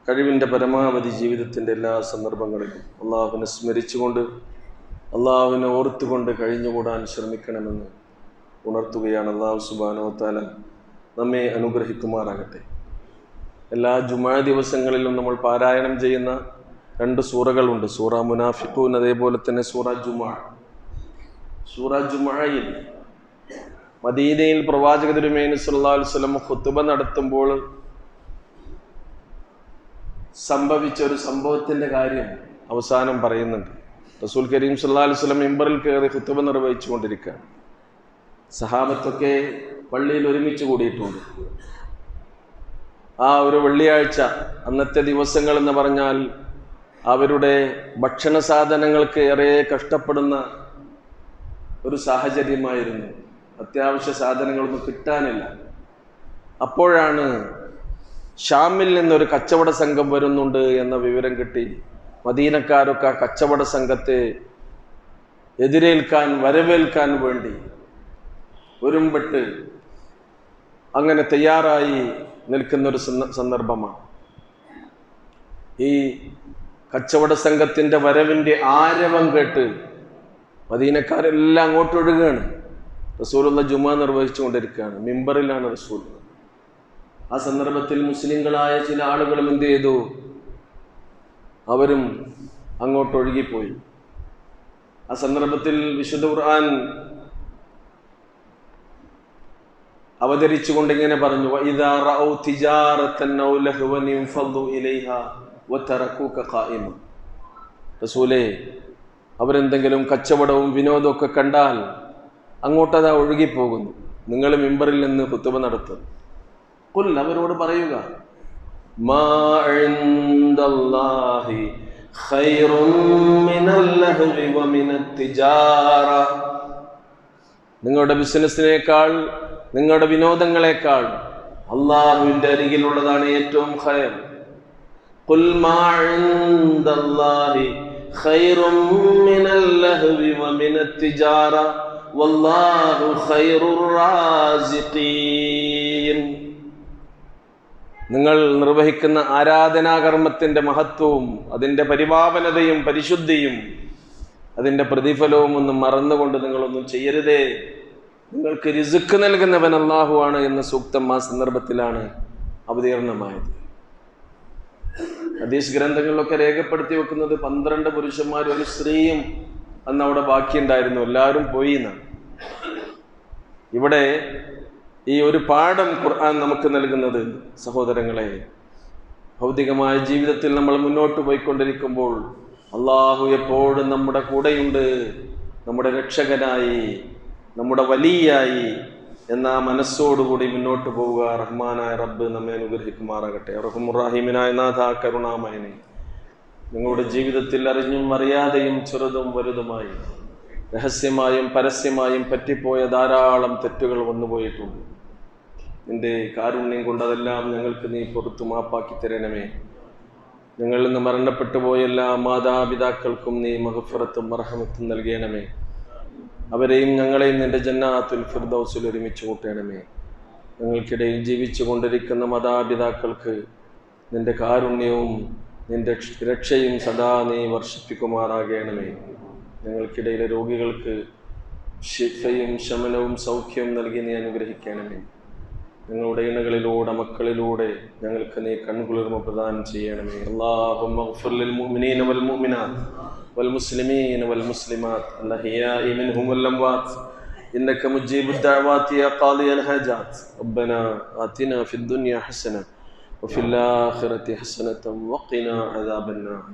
കഴിവിൻ്റെ പരമാവധി ജീവിതത്തിൻ്റെ എല്ലാ സന്ദർഭങ്ങളിലും അള്ളാഹുവിനെ സ്മരിച്ചുകൊണ്ട്, അള്ളാഹുവിനെ ഓർത്തുകൊണ്ട് കഴിഞ്ഞുകൂടാൻ ശ്രമിക്കണമെന്ന് ഉണർത്തുകയാണ്. അള്ളാഹു സുബ്ഹാനഹു വ തആല നമ്മെ അനുഗ്രഹിക്കുമാറാകട്ടെ. എല്ലാ ജുമുഅ ദിവസങ്ങളിലും നമ്മൾ പാരായണം ചെയ്യുന്ന 2 സൂറകളുണ്ട്. സൂറ മുനാഫിഖൂൻ, അതേപോലെ തന്നെ സൂറ ജുമുഅ. സൂറ ജുമുഅയിൽ മദീനയിൽ പ്രവാചക തിരുമേനി സല്ലല്ലാഹു അലൈഹി വസല്ലം ഖുത്ബ നടത്തുമ്പോൾ സംഭവിച്ച ഒരു സംഭവത്തിന്റെ കാര്യം അവസാനം പറയുന്നുണ്ട്. റസൂൽ കരീം സല്ലല്ലാഹു അലൈഹി വസല്ലം മിമ്പറിൽ കയറി ഖുത്ബ നിർവഹിച്ചു കൊണ്ടിരിക്കുകയാണ്. സഹാബത്തൊക്കെ പള്ളിയിൽ ഒരുമിച്ച് കൂടിയിട്ടുണ്ട്. ആ ഒരു വെള്ളിയാഴ്ച, അന്നത്തെ ദിവസങ്ങൾ എന്ന് പറഞ്ഞാൽ അവരുടെ ഭക്ഷണ സാധനങ്ങൾക്ക് ഏറെ കഷ്ടപ്പെടുന്ന ഒരു സാഹചര്യമായിരുന്നു. അത്യാവശ്യ സാധനങ്ങളൊന്നും കിട്ടാനില്ല. അപ്പോഴാണ് ഷാമിൽ നിന്നൊരു കച്ചവട സംഘം വരുന്നുണ്ട് എന്ന വിവരം കിട്ടി. മദീനക്കാരൊക്കെ ആ കച്ചവട സംഘത്തെ എതിരേൽക്കാൻ, വരവേൽക്കാൻ വേണ്ടി ഒരുമ്പെട്ട് അങ്ങനെ തയ്യാറായി നിൽക്കുന്നൊരു സന്ദർഭമാണ്. ഈ കച്ചവട സംഘത്തിന്റെ വരവിന്റെ ആരവം കേട്ട് മദീനക്കാരെല്ലാം അങ്ങോട്ടൊഴുകുകയാണ്. റസൂലുള്ള ജുമുഅ നിർവഹിച്ചു കൊണ്ടിരിക്കുകയാണ്. മിമ്പറിലാണ് റസൂൽ. ആ സന്ദർഭത്തിൽ മുസ്ലിങ്ങളായ ചില ആളുകളും എന്ത് ചെയ്തു? അവരും അങ്ങോട്ടൊഴുകിപ്പോയി. ആ സന്ദർഭത്തിൽ വിശുദ്ധ ഖുർആൻ അവതരിച്ചുകൊണ്ട് ഇങ്ങനെ പറഞ്ഞു: വഇദാ റഔ തിജാറതൻ ഔ ലഹ്വൻ ഇൻഫദു ഇലൈഹാ വതറകൂക ഖായിമ. റസൂലേ, അവരെന്തെങ്കിലും കച്ചവടവും വിനോദമൊക്കെ കണ്ടാൽ അങ്ങോട്ടതാ ഒഴുകിപ്പോകുന്നു, നിങ്ങൾ മിമ്പറിൽ നിന്ന് ഖുതുബ നടത്തുന്നു. ഖുൽ, അവരോട് പറയുക, മാ ഇൻദല്ലാഹി ഖൈറും മിനൽ ലഹ്വി വമിനത് തിജാറ. നിങ്ങളുടെ ബിസിനസ്സിനേക്കാൾ, നിങ്ങളുടെ വിനോദങ്ങളെക്കാൾ അള്ളാഹുവിന്റെ അരികിലുള്ളതാണ് ഏറ്റവും ഖൈർ. ഖുൽ മാ ഇൻദല്ലാഹി ഖൈറും മിനൽ ലഹ്വി വമിനത് തിജാറ വല്ലാഹു ഖൈറുർ റാസിഖീൻ. നിങ്ങൾ നിർവഹിക്കുന്ന ആരാധനാകർമ്മത്തിന്റെ മഹത്വവും അതിൻ്റെ പരിപാവനതയും പരിശുദ്ധിയും അതിൻ്റെ പ്രതിഫലവും ഒന്നും മറന്നുകൊണ്ട് നിങ്ങളൊന്നും ചെയ്യരുതേ. നിങ്ങൾക്ക് റിസ്ക് നൽകുന്നവൻ അല്ലാഹുവാണ് എന്ന സൂക്തം ആ സന്ദർഭത്തിലാണ് അവതീർണമായത്. ഹദീസ് ഗ്രന്ഥങ്ങളിലൊക്കെ രേഖപ്പെടുത്തി വെക്കുന്നത് 12 പുരുഷന്മാരും ഒരു സ്ത്രീയും അന്ന് അവിടെ ബാക്കിയുണ്ടായിരുന്നു, എല്ലാവരും പോയി എന്നാണ്. ഇവിടെ ഈ ഒരു പാഠം ഖുർആൻ നമുക്ക് നൽകുന്നത്, സഹോദരങ്ങളെ, ഭൗതികമായ ജീവിതത്തിൽ നമ്മൾ മുന്നോട്ട് പോയിക്കൊണ്ടിരിക്കുമ്പോൾ അള്ളാഹു എപ്പോഴും നമ്മുടെ കൂടെയുണ്ട്, നമ്മുടെ രക്ഷകനായി, നമ്മുടെ വലിയായി എന്ന മനസ്സോടുകൂടി മുന്നോട്ട് പോവുക. റഹ്മാനായ റബ്ബ് നമ്മെ അനുഗ്രഹിക്കുമാറാകട്ടെ. റഹ്മുറാഹിമിനായ നാഥ, കരുണാമയനെ, നിങ്ങളുടെ ജീവിതത്തിൽ അറിഞ്ഞും അറിയാതെയും ചെറുതും വലുതുമായി രഹസ്യമായും പരസ്യമായും പറ്റിപ്പോയ ധാരാളം തെറ്റുകൾ വന്നുപോയിട്ടുണ്ട്. നിന്റെ കാരുണ്യം കൊണ്ട് അതെല്ലാം ഞങ്ങൾക്ക് നീ പുറത്തു മാപ്പാക്കി തരണമേ. ഞങ്ങളിൽ നിന്ന് മരണപ്പെട്ടു പോയ എല്ലാ മാതാപിതാക്കൾക്കും നീ മഗ്ഫിറത്തും മർഹമത്തും നൽകണമേ. അവരെയും ഞങ്ങളെയും നിന്റെ ജന്നാത്തുൽ ഫിർദൗസിൽ ഒരുമിച്ച് കൂട്ടണമേ. ഞങ്ങൾക്കിടയിൽ ജീവിച്ചു കൊണ്ടിരിക്കുന്ന മാതാപിതാക്കൾക്ക് നിന്റെ കാരുണ്യവും നിന്റെ രക്ഷയും സദാ നീ വർഷിപ്പിക്കുമാറാകണമേ. ഞങ്ങൾക്കിടയിലെ രോഗികൾക്ക് ശിഫയും ശമനവും സൗഖ്യവും നൽകി നീ അനുഗ്രഹിക്കണമേ. ഞങ്ങളുടെ ഇണകളിലൂടെ മക്കളിലൂടെ ഞങ്ങൾക്ക് നീ കൺകുളിർമ പ്രദാനം ചെയ്യണമേ. അല്ലാഹുമ്മ ഗ്ഫിർ ലിൽ മുഅ്മിനീന വൽ മുഅ്മിനാത്ത് വൽ മുസ്ലിമീന വൽ മുസ്ലിമാത്ത് അൽഅഹ്യാഇ മിൻഹും വൽ അംവാത്ത് ഇന്നക മുജീബുദ് ദഅവാതി യാ ഖാദിയൽ ഹാജാത്ത്. റബ്ബനാ ആതിനാ ഫിദ് ദുനിയ ഹസന വഫിൽ ആഖിറതി ഹസനത വഖിനാ അദാബൻ നാർ.